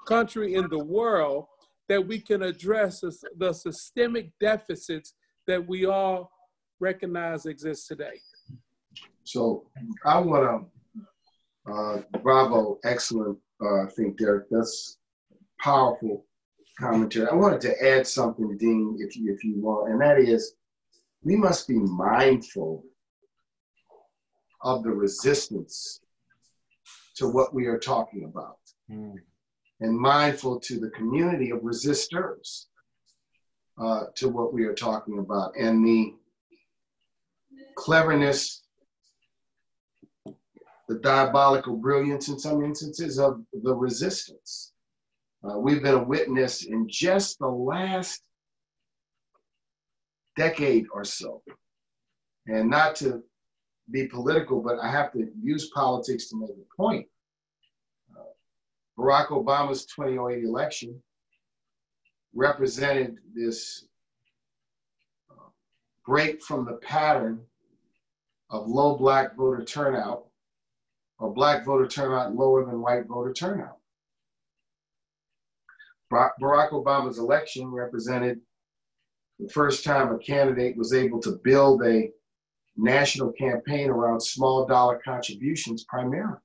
country in the world that we can address the systemic deficits that we all recognize exist today. So I want to, bravo, excellent. I think Derick, that's powerful commentary. I wanted to add something, Dean, if you want, and that is, we must be mindful of the resistance to what we are talking about, and mindful to the community of resistors to what we are talking about, and the cleverness, the diabolical brilliance in some instances of the resistance. We've been a witness in just the last decade or so. And not to be political, but I have to use politics to make a point. Barack Obama's 2008 election represented this break from the pattern of low Black voter turnout, or Black voter turnout lower than white voter turnout. Barack Obama's election represented the first time a candidate was able to build a national campaign around small dollar contributions primarily,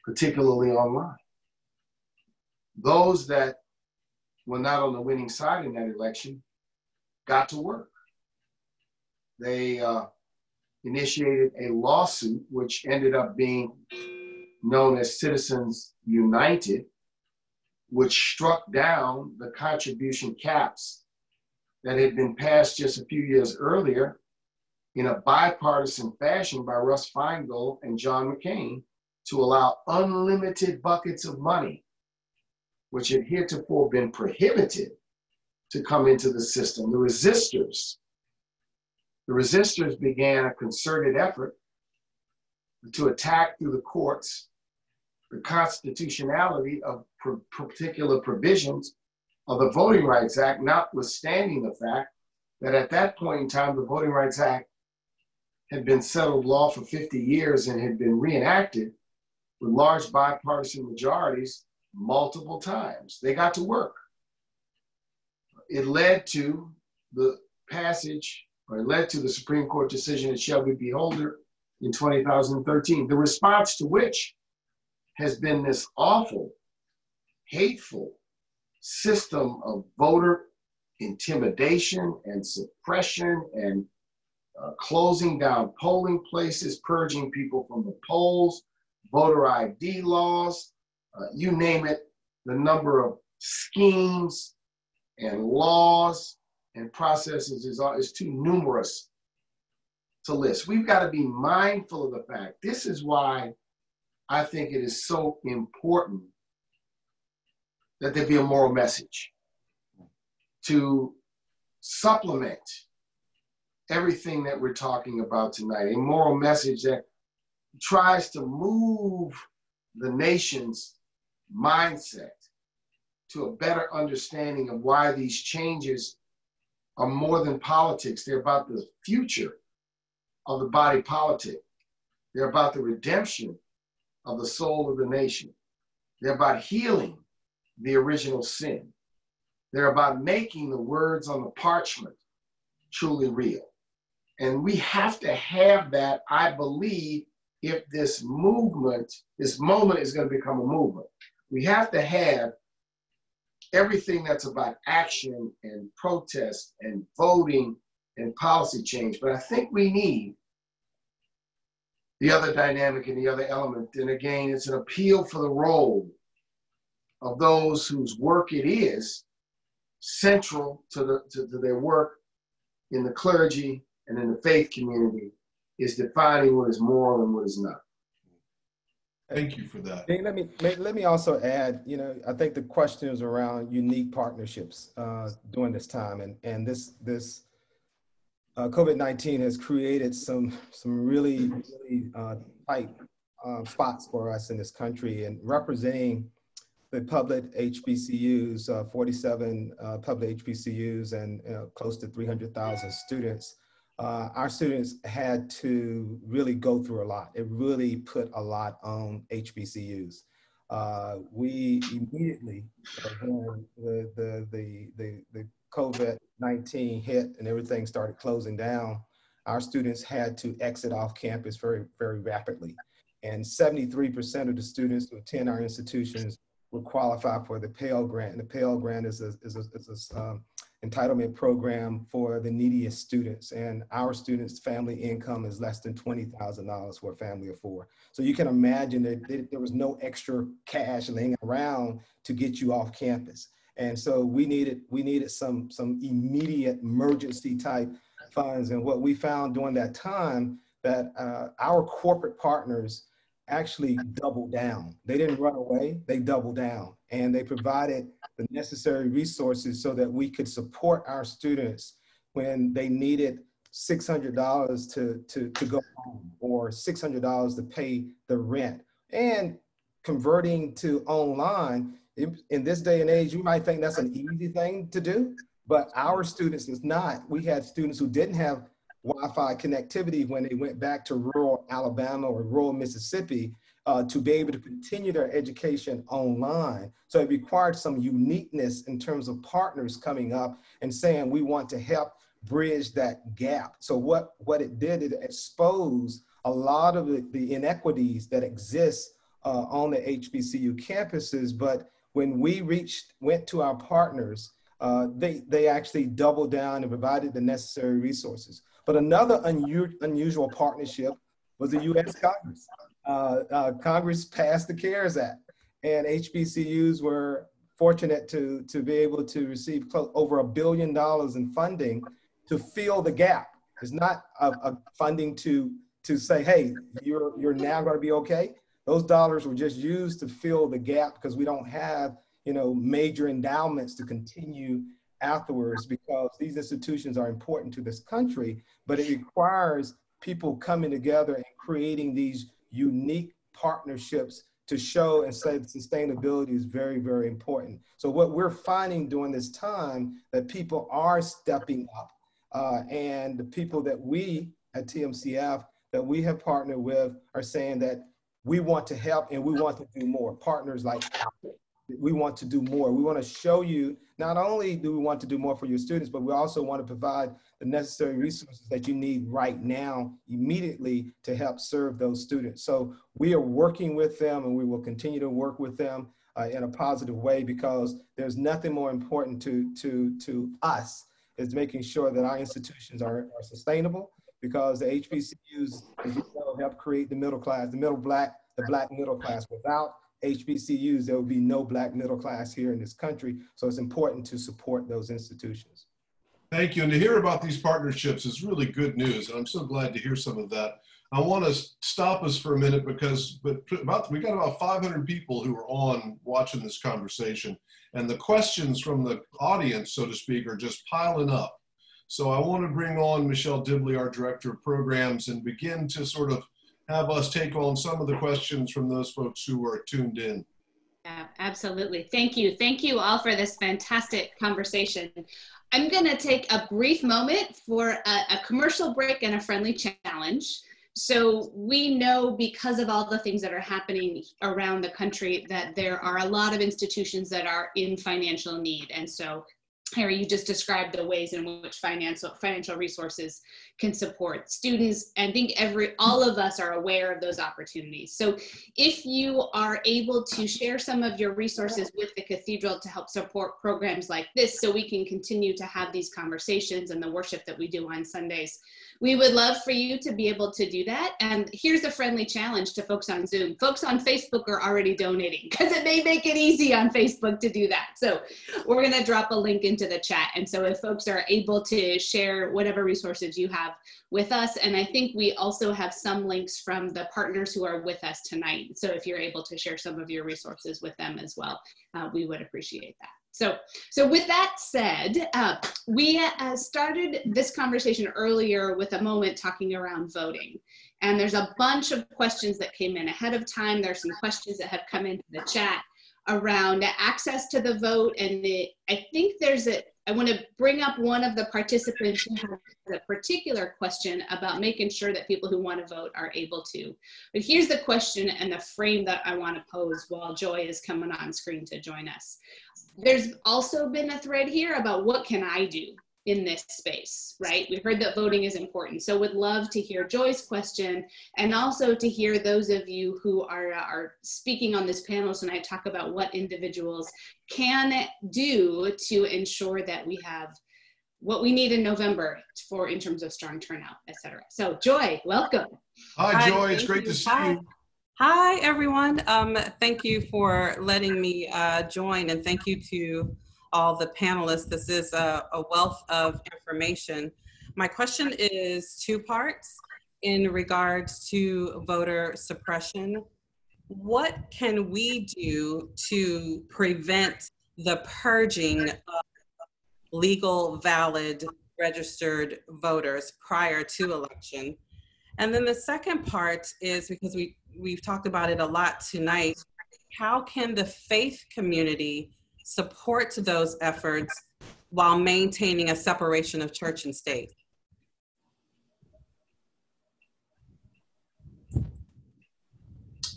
particularly online. Those that were not on the winning side in that election got to work. They initiated a lawsuit, which ended up being known as Citizens United, which struck down the contribution caps that had been passed just a few years earlier in a bipartisan fashion by Russ Feingold and John McCain to allow unlimited buckets of money, which had heretofore been prohibited, to come into the system. The resistors began a concerted effort to attack through the courts the constitutionality of particular provisions of the Voting Rights Act, notwithstanding the fact that at that point in time, the Voting Rights Act had been settled law for 50 years and had been reenacted with large bipartisan majorities multiple times. They got to work. It led to the passage, or it led to the Supreme Court decision in Shelby v. Holder in 2013, the response to which has been this awful, hateful system of voter intimidation and suppression and closing down polling places, purging people from the polls, voter ID laws, you name it, the number of schemes and laws and processes is too numerous to list. We've got to be mindful of the fact. This is why I think it is so important that there be a moral message to supplement everything that we're talking about tonight, a moral message that tries to move the nation's mindset to a better understanding of why these changes are more than politics. They're about the future of the body politic. They're about the redemption of the soul of the nation. They're about healing the original sin. They're about making the words on the parchment truly real. And we have to have that, I believe, if this moment is going to become a movement. We have to have everything that's about action and protest and voting and policy change. But I think we need the other dynamic and the other element. And again, it's an appeal for the role of those whose work it is central to their work in the clergy and in the faith community, is defining what is moral and what is not. Thank you for that. Let me also add, I think the question is around unique partnerships during this time, and this COVID-19 has created some really tight spots for us in this country, and representing the public HBCUs, 47 public HBCUs, and close to 300,000 students. Our students had to really go through a lot. It really put a lot on HBCUs. We immediately, when the COVID-19 hit and everything started closing down, our students had to exit off campus very, very rapidly. And 73% of the students who attend our institutions would qualify for the Pell Grant. And the Pell Grant is a entitlement program for the neediest students. And our students' family income is less than $20,000 for a family of four. So you can imagine that there was no extra cash laying around to get you off campus. And so we needed some immediate emergency type funds. And what we found during that time, that our corporate partners actually doubled down. They didn't run away, they doubled down. And they provided the necessary resources so that we could support our students when they needed $600 to go home, or $600 to pay the rent. And converting to online, in this day and age, you might think that's an easy thing to do, but our students is not. We had students who didn't have Wi-Fi connectivity when they went back to rural Alabama or rural Mississippi to be able to continue their education online. So it required some uniqueness in terms of partners coming up and saying, we want to help bridge that gap. So what it did, it exposed a lot of the inequities that exist on the HBCU campuses. But when we went to our partners, they actually doubled down and provided the necessary resources. But another unusual partnership was the U.S. Congress. Congress passed the CARES Act, and HBCUs were fortunate to be able to receive over $1 billion in funding to fill the gap. It's not a funding to say, hey, you're now going to be okay. Those dollars were just used to fill the gap because we don't have major endowments to continue afterwards, because these institutions are important to this country, but it requires people coming together and creating these unique partnerships to show and say that sustainability is very, very important. So what we're finding during this time, that people are stepping up, and the people that we at TMCF that we have partnered with are saying that we want to help and we want to do more. Partners like Apple, we want to do more. We want to show you, not only do we want to do more for your students, but we also want to provide the necessary resources that you need right now, immediately, to help serve those students. So we are working with them, and we will continue to work with them in a positive way, because there's nothing more important to us is making sure that our institutions are sustainable, because the HBCUs, as you know, help create the middle class, the black middle class. Without HBCUs, there will be no black middle class here in this country. So it's important to support those institutions. Thank you. And to hear about these partnerships is really good news. And I'm so glad to hear some of that. I want to stop us for a minute because we got about 500 people who are on watching this conversation. And the questions from the audience, so to speak, are just piling up. So I want to bring on Michelle Dibley, our Director of Programs, and begin to sort of have us take on some of the questions from those folks who are tuned in. Yeah, absolutely. Thank you. Thank you all for this fantastic conversation. I'm going to take a brief moment for a commercial break and a friendly challenge. So we know, because of all the things that are happening around the country, that there are a lot of institutions that are in financial need. And so Harry, you just described the ways in which financial resources can support students. And I think all of us are aware of those opportunities. So if you are able to share some of your resources with the Cathedral to help support programs like this, so we can continue to have these conversations and the worship that we do on Sundays, we would love for you to be able to do that. And here's a friendly challenge to folks on Zoom. Folks on Facebook are already donating, because it may make it easy on Facebook to do that. So we're going to drop a link into the chat. And so if folks are able to share whatever resources you have with us, and I think we also have some links from the partners who are with us tonight. So if you're able to share some of your resources with them as well, we would appreciate that. So with that said, we started this conversation earlier with a moment talking around voting. And there's a bunch of questions that came in ahead of time. There's some questions that have come into the chat around access to the vote. And I think I want to bring up one of the participants who has a particular question about making sure that people who want to vote are able to. But here's the question and the frame that I want to pose while Joy is coming on screen to join us. There's also been a thread here about what can I do in this space, right? We've heard that voting is important. So would love to hear Joy's question, and also to hear those of you who are speaking on this panel tonight talk about what individuals can do to ensure that we have what we need in November in terms of strong turnout, et cetera. So Joy, welcome. Hi, Joy, it's great to see you. Hi, everyone. Thank you for letting me join, and thank you to all the panelists. This is a wealth of information. My question is two parts in regards to voter suppression. What can we do to prevent the purging of legal, valid, registered voters prior to election? And then the second part is, because we've talked about it a lot tonight, how can the faith community support those efforts while maintaining a separation of church and state?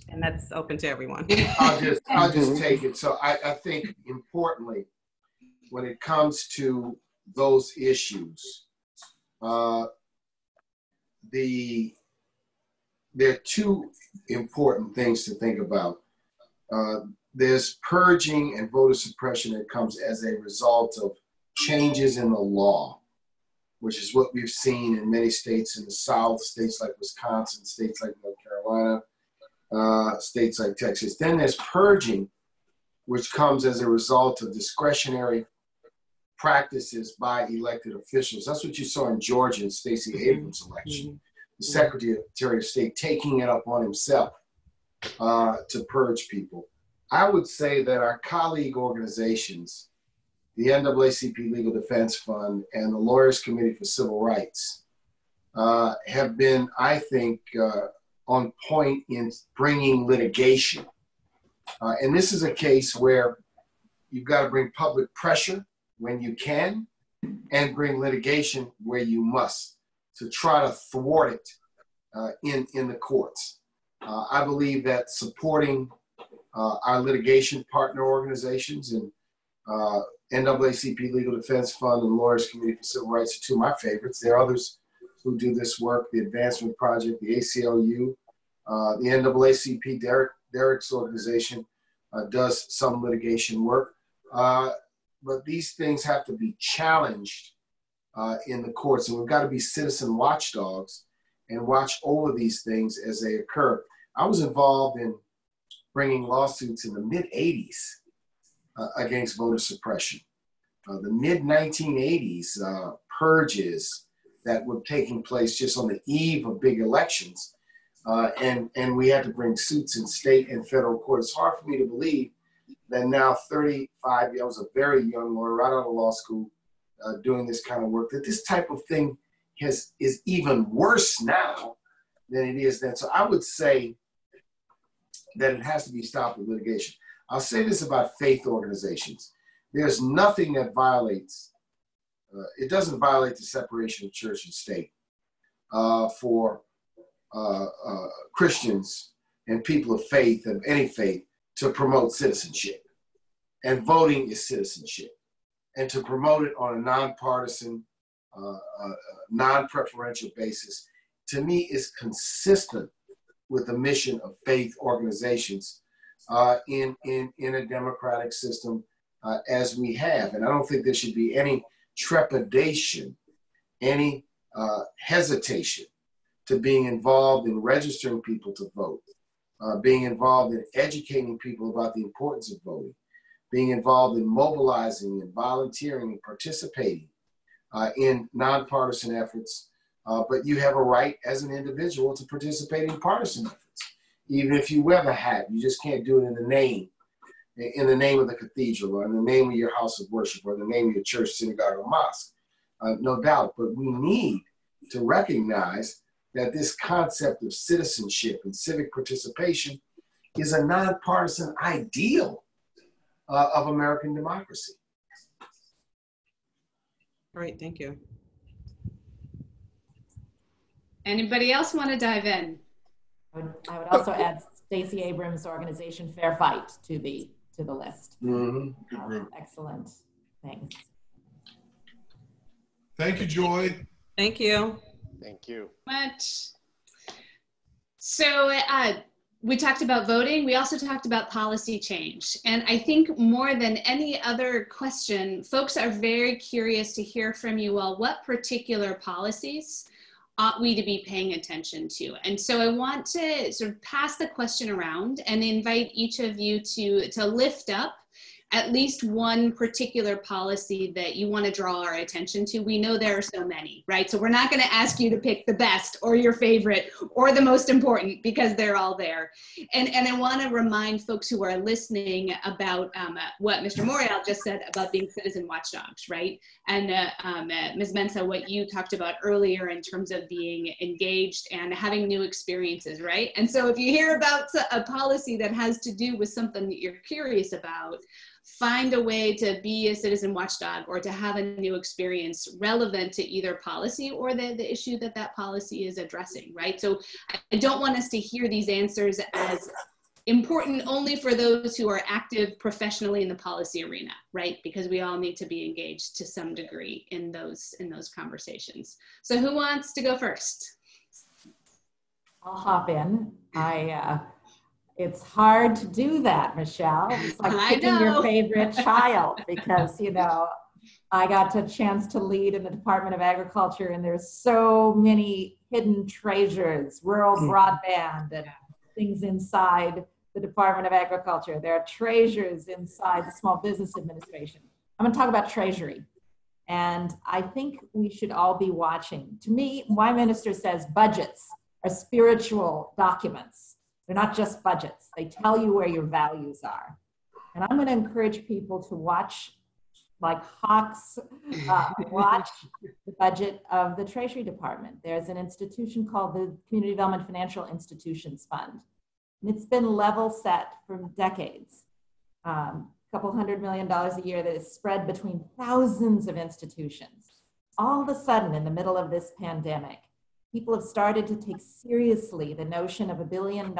And that's open to everyone. I'll just take it. So I think, importantly, when it comes to those issues, there are two important things to think about. There's purging and voter suppression that comes as a result of changes in the law, which is what we've seen in many states in the South, states like Wisconsin, states like North Carolina, states like Texas. Then there's purging, which comes as a result of discretionary practices by elected officials. That's what you saw in Georgia in Stacey Abrams' election. The Secretary of State taking it up on himself to purge people. I would say that our colleague organizations, the NAACP Legal Defense Fund and the Lawyers Committee for Civil Rights, have been, I think, on point in bringing litigation. And this is a case where you've got to bring public pressure when you can and bring litigation where you must, to try to thwart it in the courts. I believe that supporting our litigation partner organizations and NAACP Legal Defense Fund and Lawyers Committee for Civil Rights are two of my favorites. There are others who do this work, the Advancement Project, the ACLU, the NAACP, Derick's organization does some litigation work. But these things have to be challenged in the courts, and we've got to be citizen watchdogs and watch over these things as they occur. I was involved in bringing lawsuits in the mid-'80s against voter suppression. The mid-1980s purges that were taking place just on the eve of big elections, and we had to bring suits in state and federal court. It's hard for me to believe that now 35 years, I was a very young lawyer right out of law school doing this kind of work, that this type of thing is even worse now than it is then. So I would say that it has to be stopped with litigation. I'll say this about faith organizations. There's nothing that violates, it doesn't violate the separation of church and state for Christians and people of faith, of any faith, to promote citizenship. And voting is citizenship. And to promote it on a nonpartisan, non-preferential basis, to me is consistent with the mission of faith organizations in a democratic system as we have. And I don't think there should be any trepidation, any hesitation to being involved in registering people to vote, being involved in educating people about the importance of voting, being involved in mobilizing and volunteering and participating in nonpartisan efforts. But you have a right as an individual to participate in partisan efforts. Even if you wear the hat, you just can't do it in the name of the cathedral, or in the name of your house of worship, or in the name of your church, synagogue, or mosque. No doubt, but we need to recognize that this concept of citizenship and civic participation is a nonpartisan ideal of American democracy. Great, thank you. Anybody else want to dive in? I would also add Stacey Abrams' organization Fair Fight to the list. Mm-hmm. Excellent. Thanks. Thank you, Joy. Thank you. Thank you. Much. So we talked about voting. We also talked about policy change. And I think more than any other question, folks are very curious to hear from you all what particular policies ought we to be paying attention to. And so I want to sort of pass the question around and invite each of you to lift up at least one particular policy that you want to draw our attention to. We know there are so many, right? So we're not going to ask you to pick the best or your favorite or the most important, because they're all there. And I want to remind folks who are listening about what Mr. Morial just said about being citizen watchdogs, right? And Ms. Mensah, what you talked about earlier in terms of being engaged and having new experiences, right? And so if you hear about a policy that has to do with something that you're curious about, find a way to be a citizen watchdog or to have a new experience relevant to either policy or the issue that that policy is addressing, right? So I don't want us to hear these answers as important only for those who are active professionally in the policy arena, right? Because we all need to be engaged to some degree in those conversations. So who wants to go first? I'll hop in. It's hard to do that, Michelle. It's like picking your favorite child, because, you know, I got a chance to lead in the Department of Agriculture, and there's so many hidden treasures, rural broadband and things inside the Department of Agriculture. There are treasures inside the Small Business Administration. I'm going to talk about Treasury. And I think we should all be watching. To me, my minister says budgets are spiritual documents. They're not just budgets. They tell you where your values are. And I'm going to encourage people to watch, like hawks, watch the budget of the Treasury Department. There's an institution called the Community Development Financial Institutions Fund. And it's been level set for decades. A couple $100 million a year that is spread between thousands of institutions. All of a sudden, in the middle of this pandemic, people have started to take seriously the notion of $1 billion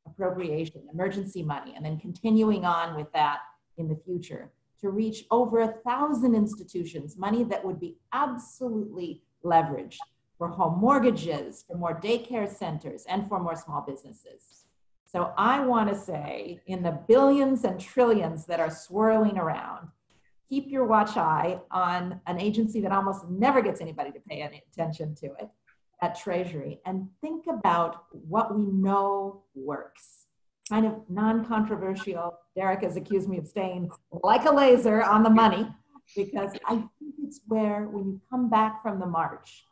appropriation, emergency money, and then continuing on with that in the future to reach over 1,000 institutions, money that would be absolutely leveraged for home mortgages, for more daycare centers, and for more small businesses. So I want to say, in the billions and trillions that are swirling around, keep your watch eye on an agency that almost never gets anybody to pay any attention to it, at Treasury, and think about what we know works. Kind of non-controversial. Derick has accused me of staying like a laser on the money, because I think it's where, when you come back from the march,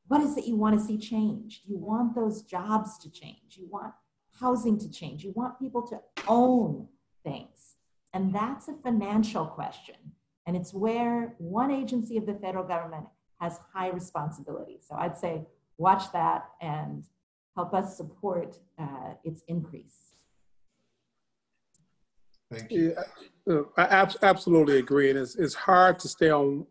what is it you want to see changed? You want those jobs to change. You want housing to change. You want people to own things. And that's a financial question. And it's where one agency of the federal government has high responsibility. So I'd say watch that and help us support its increase. Thank you. Yeah, I absolutely agree. And it's hard to stay on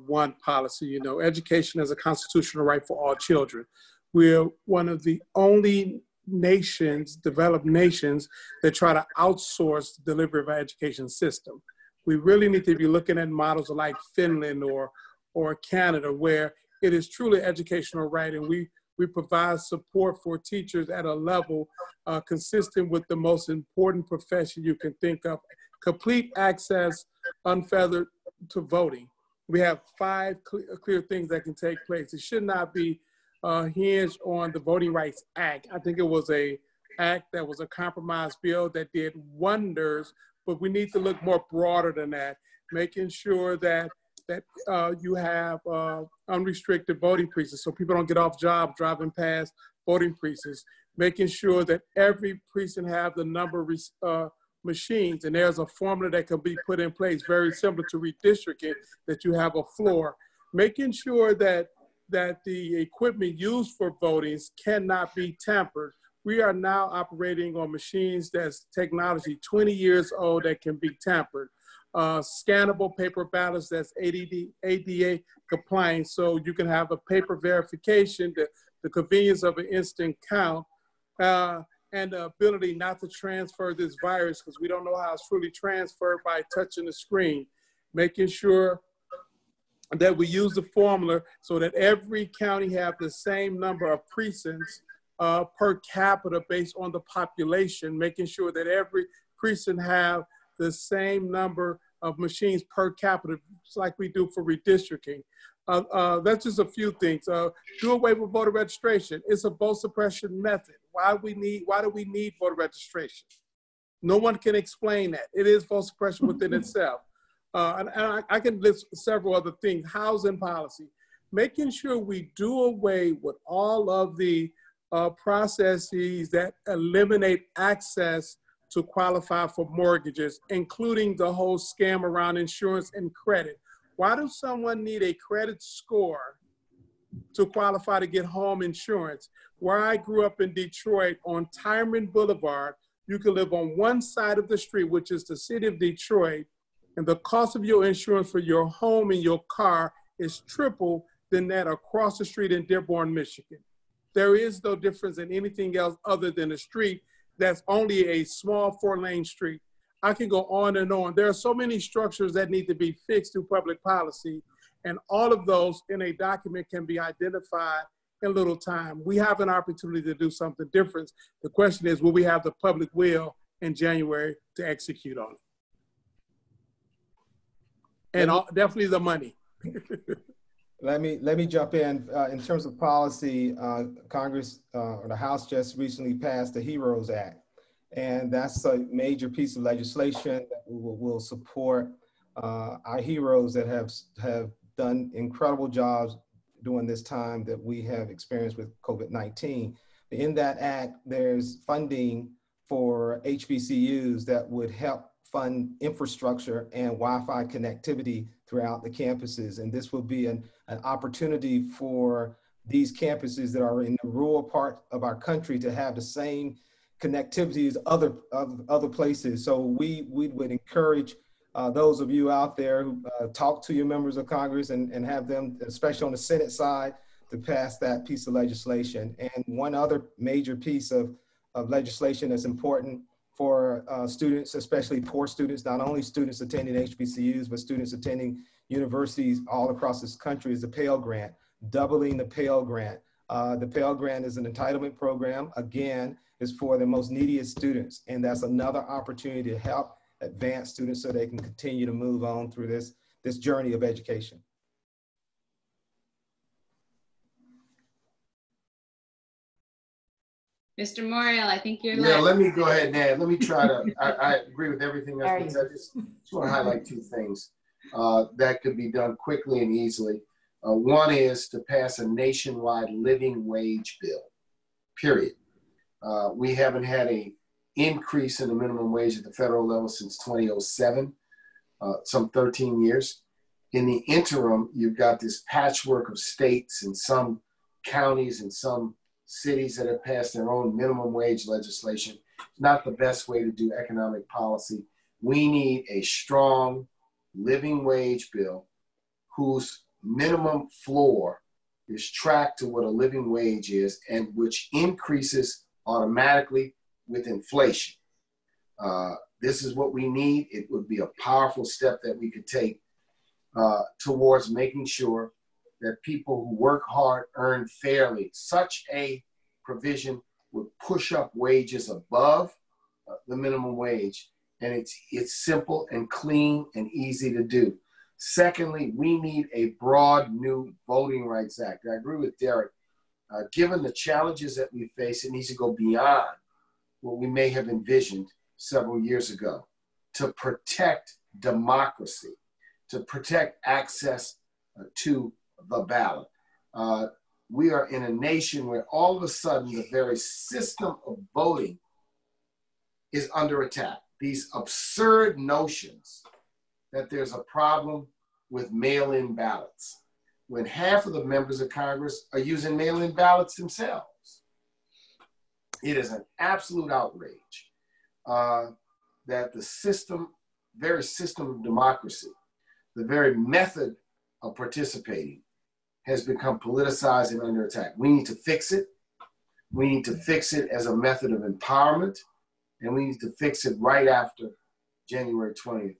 one policy. You know, education is a constitutional right for all children. We're one of the only nations, developed nations, that try to outsource the delivery of our education system. We really need to be looking at models like Finland or Canada, where it is truly educational right, and we provide support for teachers at a level consistent with the most important profession you can think of. Complete access, unfettered to voting. We have 5 clear things that can take place. It should not be hinged on the Voting Rights Act. I think it was a act that was a compromise bill that did wonders, but we need to look more broader than that, making sure that you have unrestricted voting precincts so people don't get off job driving past voting precincts, making sure that every precinct have the number of machines, and there's a formula that can be put in place very similar to redistricting, that you have a floor, making sure that the equipment used for voting cannot be tampered. We are now operating on machines that's technology 20 years old that can be tampered. Scannable paper ballots that's ADA compliant, so you can have a paper verification, the convenience of an instant count, and the ability not to transfer this virus, because we don't know how it's truly transferred by touching the screen. Making sure that we use the formula so that every county have the same number of precincts per capita based on the population, making sure that every precinct have the same number of machines per capita, just like we do for redistricting. That's just a few things. Do away with voter registration. It's a vote suppression method. Why do we need voter registration? No one can explain that. It is vote suppression within itself. And I can list several other things. Housing policy, making sure we do away with all of the processes that eliminate access to qualify for mortgages, including the whole scam around insurance and credit. Why does someone need a credit score to qualify to get home insurance? Where I grew up in Detroit on Tyron Boulevard, you can live on one side of the street, which is the city of Detroit, and the cost of your insurance for your home and your car is triple than that across the street in Dearborn, Michigan. There is no difference in anything else other than a street that's only a small 4-lane street. I can go on and on. There are so many structures that need to be fixed through public policy, and all of those in a document can be identified in little time. We have an opportunity to do something different. The question is, will we have the public will in January to execute on it? And definitely the money. Let me jump in terms of policy. Congress or the House just recently passed the HEROES Act, and that's a major piece of legislation that will support our heroes that have done incredible jobs during this time that we have experienced with COVID-19. In that act, there's funding for HBCUs that would help fund infrastructure and Wi-Fi connectivity throughout the campuses. And this will be an opportunity for these campuses that are in the rural part of our country to have the same connectivity as other places. So we would encourage those of you out there who talk to your members of Congress and have them, especially on the Senate side, to pass that piece of legislation. And one other major piece of legislation that's important for students, especially poor students, not only students attending HBCUs, but students attending universities all across this country, is the Pell Grant, doubling the Pell Grant. The Pell Grant is an entitlement program. Again, is for the most neediest students. And that's another opportunity to help advance students so they can continue to move on through this journey of education. Mr. Morial, I think you're Yeah, let me go ahead and add. Let me try to, I agree with everything else. I just want to highlight two things that could be done quickly and easily. One is to pass a nationwide living wage bill, period. We haven't had an increase in the minimum wage at the federal level since 2007, some 13 years. In the interim, you've got this patchwork of states and some counties and some cities that have passed their own minimum wage legislation. It's not the best way to do economic policy. We need a strong living wage bill whose minimum floor is tracked to what a living wage is and which increases automatically with inflation. This is what we need. It would be a powerful step that we could take towards making sure that people who work hard earn fairly. Such a provision would push up wages above the minimum wage, and it's simple and clean and easy to do. Secondly, we need a broad new Voting Rights Act. I agree with Derick. Given the challenges that we face, it needs to go beyond what we may have envisioned several years ago to protect democracy, to protect access to the ballot. We are in a nation where all of a sudden the very system of voting is under attack. These absurd notions that there's a problem with mail-in ballots when half of the members of Congress are using mail-in ballots themselves. It is an absolute outrage that the system, very system of democracy, the very method of participating has become politicized and under attack. We need to fix it. We need to fix it as a method of empowerment, and we need to fix it right after January 20th,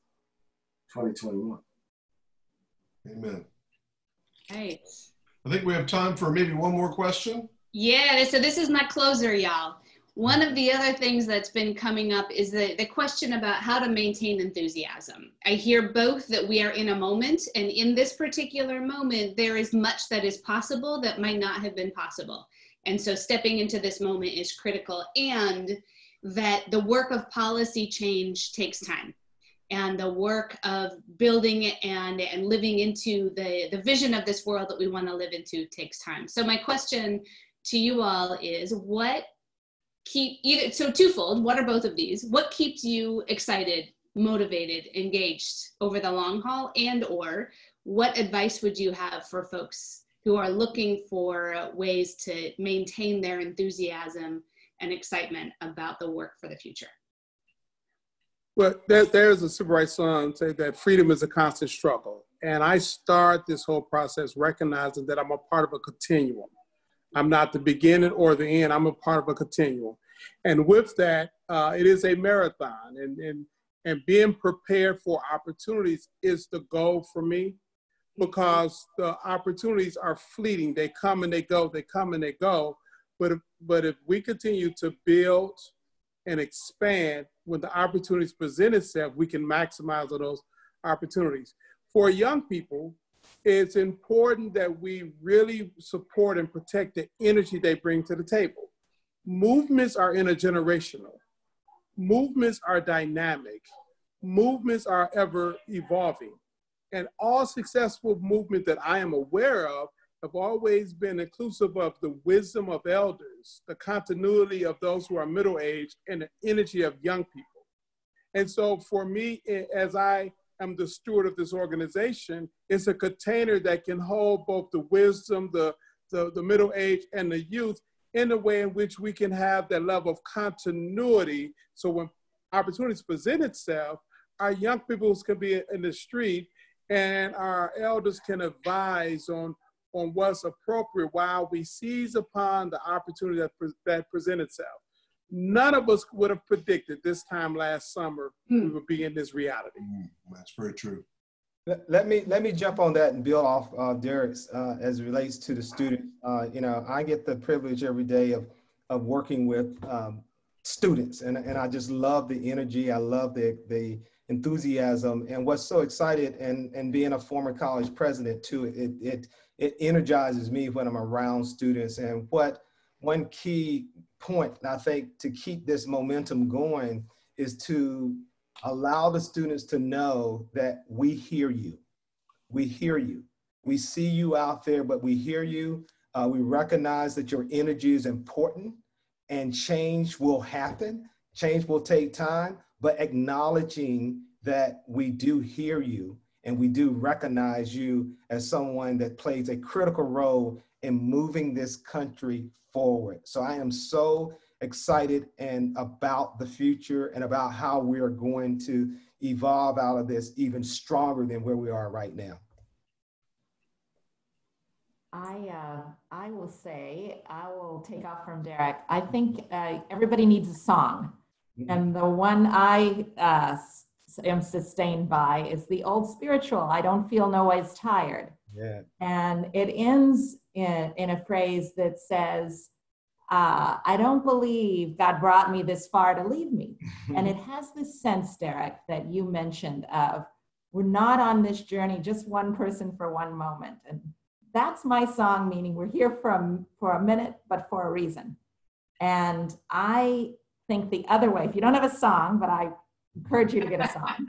2021. Amen. Right. I think we have time for maybe one more question. Yeah, so this is my closer, y'all. One of the other things that's been coming up is the question about how to maintain enthusiasm. I hear both that we are in a moment, and in this particular moment, there is much that is possible that might not have been possible. And so stepping into this moment is critical, and that the work of policy change takes time. And the work of building and living into the vision of this world that we want to live into takes time. So my question to you all is, so twofold, what are both of these? What keeps you excited, motivated, engaged over the long haul? And or what advice would you have for folks who are looking for ways to maintain their enthusiasm and excitement about the work for the future? Well, there's a civil rights song say that freedom is a constant struggle. And I start this whole process recognizing that I'm a part of a continuum. I'm not the beginning or the end. I'm a part of a continuum. And with that, it is a marathon. And being prepared for opportunities is the goal for me, because the opportunities are fleeting. They come and they go, they come and they go. But if we continue to build and expand, when the opportunities present itself, we can maximize on those opportunities. For young people, it's important that we really support and protect the energy they bring to the table. Movements are intergenerational. Movements are dynamic. Movements are ever evolving. And all successful movement that I am aware of have always been inclusive of the wisdom of elders, the continuity of those who are middle-aged, and the energy of young people. And so for me, as I am the steward of this organization, it's a container that can hold both the wisdom, the middle age, and the youth in a way in which we can have that level of continuity. So when opportunities present itself, our young people can be in the street and our elders can advise on on what's appropriate while we seize upon the opportunity that presents itself. None of us would have predicted this time last summer we would be in this reality. That's very true. Let me jump on that and build off Derick's as it relates to the students. You know, I get the privilege every day of working with students, and I just love the energy. I love the enthusiasm, and what's so excited, and being a former college president too, it energizes me when I'm around students. And what one key point, I think, to keep this momentum going is to allow the students to know that we hear you. We hear you. We see you out there, but we hear you. We recognize that your energy is important, and change will happen. Change will take time, but acknowledging that we do hear you and we do recognize you as someone that plays a critical role in moving this country forward. So I am so excited and about the future and about how we are going to evolve out of this even stronger than where we are right now. I will say, I will take off from Derick. I think everybody needs a song. And the one I am sustained by is the old spiritual, I don't feel no ways tired. Yeah. And it ends in a phrase that says, I don't believe God brought me this far to leave me. And it has this sense, Derick, that you mentioned of, we're not on this journey, just one person for one moment. And that's my song, meaning we're here for a minute, but for a reason. And I think the other way, if you don't have a song, but I encourage you to get a song.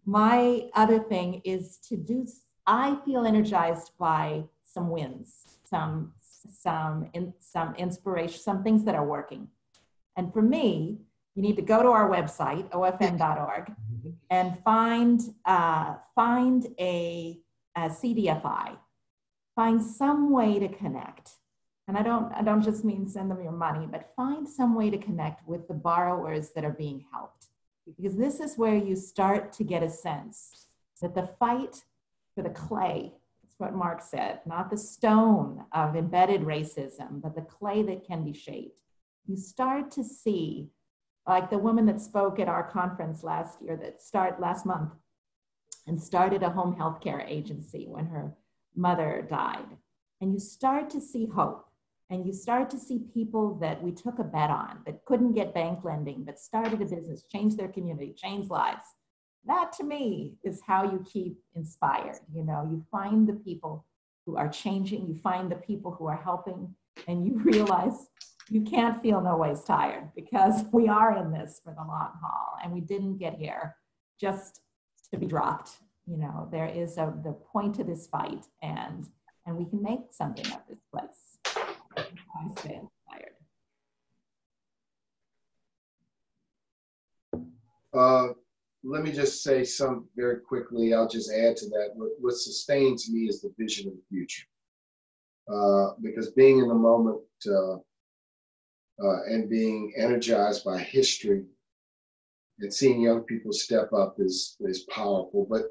My other thing is to do, I feel energized by some wins, some inspiration, some things that are working. And for me, you need to go to our website, ofm.org, and find a CDFI, find some way to connect. And I don't just mean send them your money, but find some way to connect with the borrowers that are being helped. Because this is where you start to get a sense that the fight for the clay, that's what Marc said, not the stone of embedded racism, but the clay that can be shaped. You start to see, like the woman that spoke at our conference last month, and started a home health care agency when her mother died. And you start to see hope. And you start to see people that we took a bet on, that couldn't get bank lending, but started a business, changed their community, changed lives. That to me is how you keep inspired. You know, you find the people who are changing, you find the people who are helping, and you realize you can't feel no ways tired, because we are in this for the long haul, and we didn't get here just to be dropped. You know, there is the point to this fight, and we can make something of this place. I stay inspired. Let me just say some very quickly. I'll just add to that. What sustains me is the vision of the future. Because being in the moment and being energized by history and seeing young people step up is powerful. But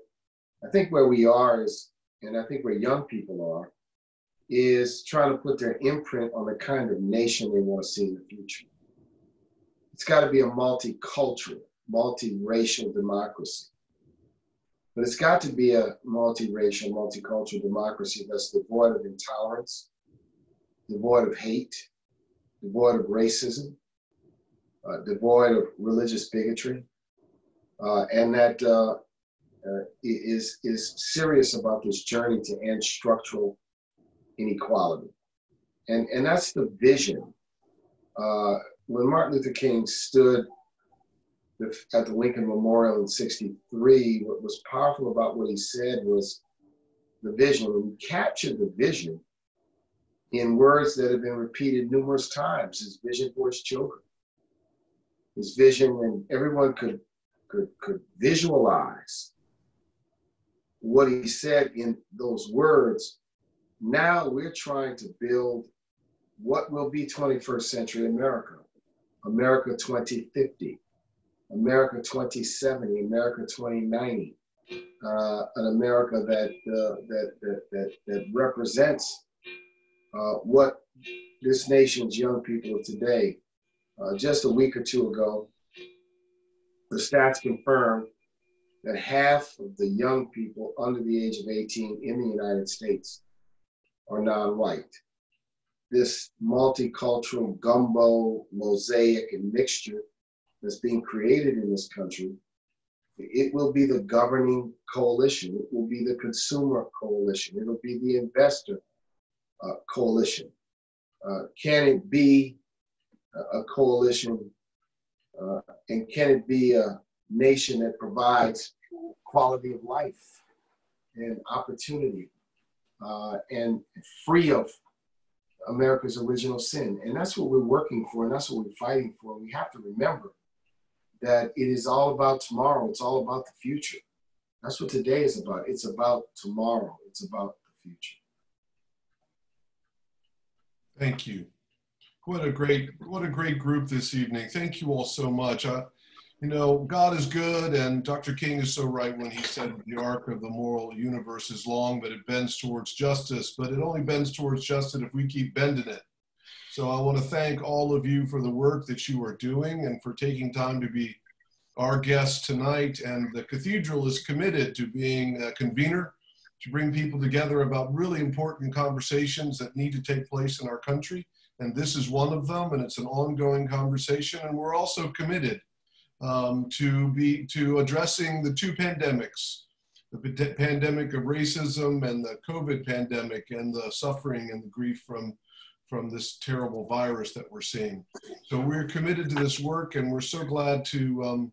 I think where we are is, and I think where young people are, is trying to put their imprint on the kind of nation they want to see in the future. It's got to be a multicultural, multiracial democracy. But it's got to be a multiracial, multicultural democracy that's devoid of intolerance, devoid of hate, devoid of racism, devoid of religious bigotry, and that is serious about this journey to end structural inequality. And that's the vision. When Martin Luther King stood at the Lincoln Memorial in '63, what was powerful about what he said was the vision. And he captured the vision in words that have been repeated numerous times, his vision for his children. His vision, and everyone could visualize what he said in those words. Now we're trying to build what will be 21st century America, America 2050, America 2070, America 2090. an America that represents what this nation's young people of today. Just a week or two ago, the stats confirmed that half of the young people under the age of 18 in the United States are non-white. This multicultural gumbo, mosaic, and mixture that's being created in this country, it will be the governing coalition. It will be the consumer coalition. It'll be the investor coalition. Can it be a coalition and can it be a nation that provides quality of life and opportunity and free of America's original sin? And that's what we're working for, and that's what we're fighting for. We have to remember that it is all about tomorrow. It's all about the future. That's what today is about. It's about tomorrow. It's about the future. Thank you. What a great group this evening. Thank you all so much. You know, God is good, and Dr. King is so right when he said the arc of the moral universe is long, but it bends towards justice, but it only bends towards justice if we keep bending it. So I want to thank all of you for the work that you are doing and for taking time to be our guests tonight. And the Cathedral is committed to being a convener to bring people together about really important conversations that need to take place in our country. And this is one of them, and it's an ongoing conversation. And we're also committed to addressing the two pandemics, the pandemic of racism and the COVID pandemic, and the suffering and the grief from this terrible virus that we're seeing. So we're committed to this work, and we're so glad to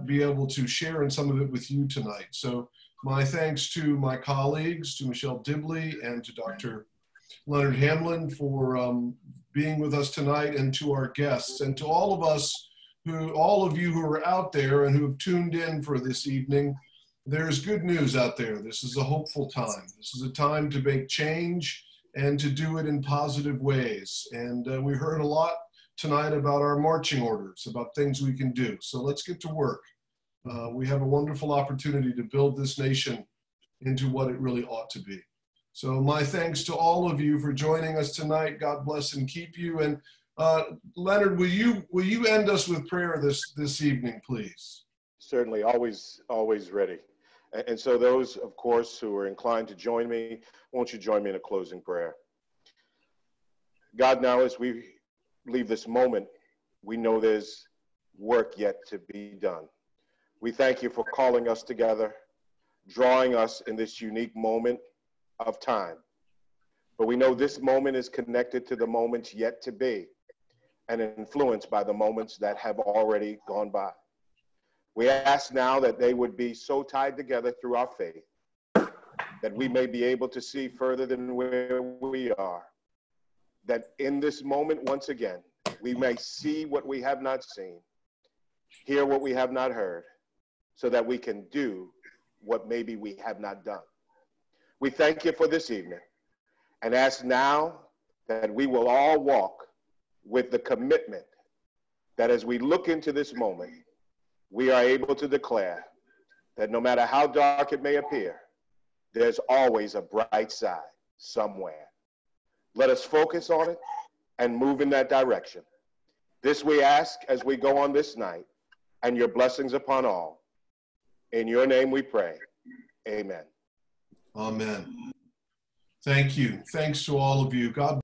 be able to share in some of it with you tonight. So my thanks to my colleagues, to Michelle Dibley and to Dr. Leonard Hamlin for being with us tonight, and to our guests, and to all of you who are out there and who have tuned in for this evening. There's good news out there. This is a hopeful time. This is a time to make change and to do it in positive ways. And we heard a lot tonight about our marching orders, about things we can do. So let's get to work. We have a wonderful opportunity to build this nation into what it really ought to be. So my thanks to all of you for joining us tonight. God bless and keep you. And Leonard, will you end us with prayer this evening, please? Certainly, always ready. And so those, of course, who are inclined to join me, won't you join me in a closing prayer? God, now as we leave this moment, we know there's work yet to be done. We thank you for calling us together, drawing us in this unique moment of time. But we know this moment is connected to the moments yet to be and influenced by the moments that have already gone by. We ask now that they would be so tied together through our faith that we may be able to see further than where we are. That in this moment, once again, we may see what we have not seen, hear what we have not heard, so that we can do what maybe we have not done. We thank you for this evening and ask now that we will all walk with the commitment that as we look into this moment, we are able to declare that no matter how dark it may appear, there's always a bright side somewhere. Let us focus on it and move in that direction. This we ask as we go on this night, and your blessings upon all. In your name we pray. Amen. Amen. Thank you. Thanks to all of you. God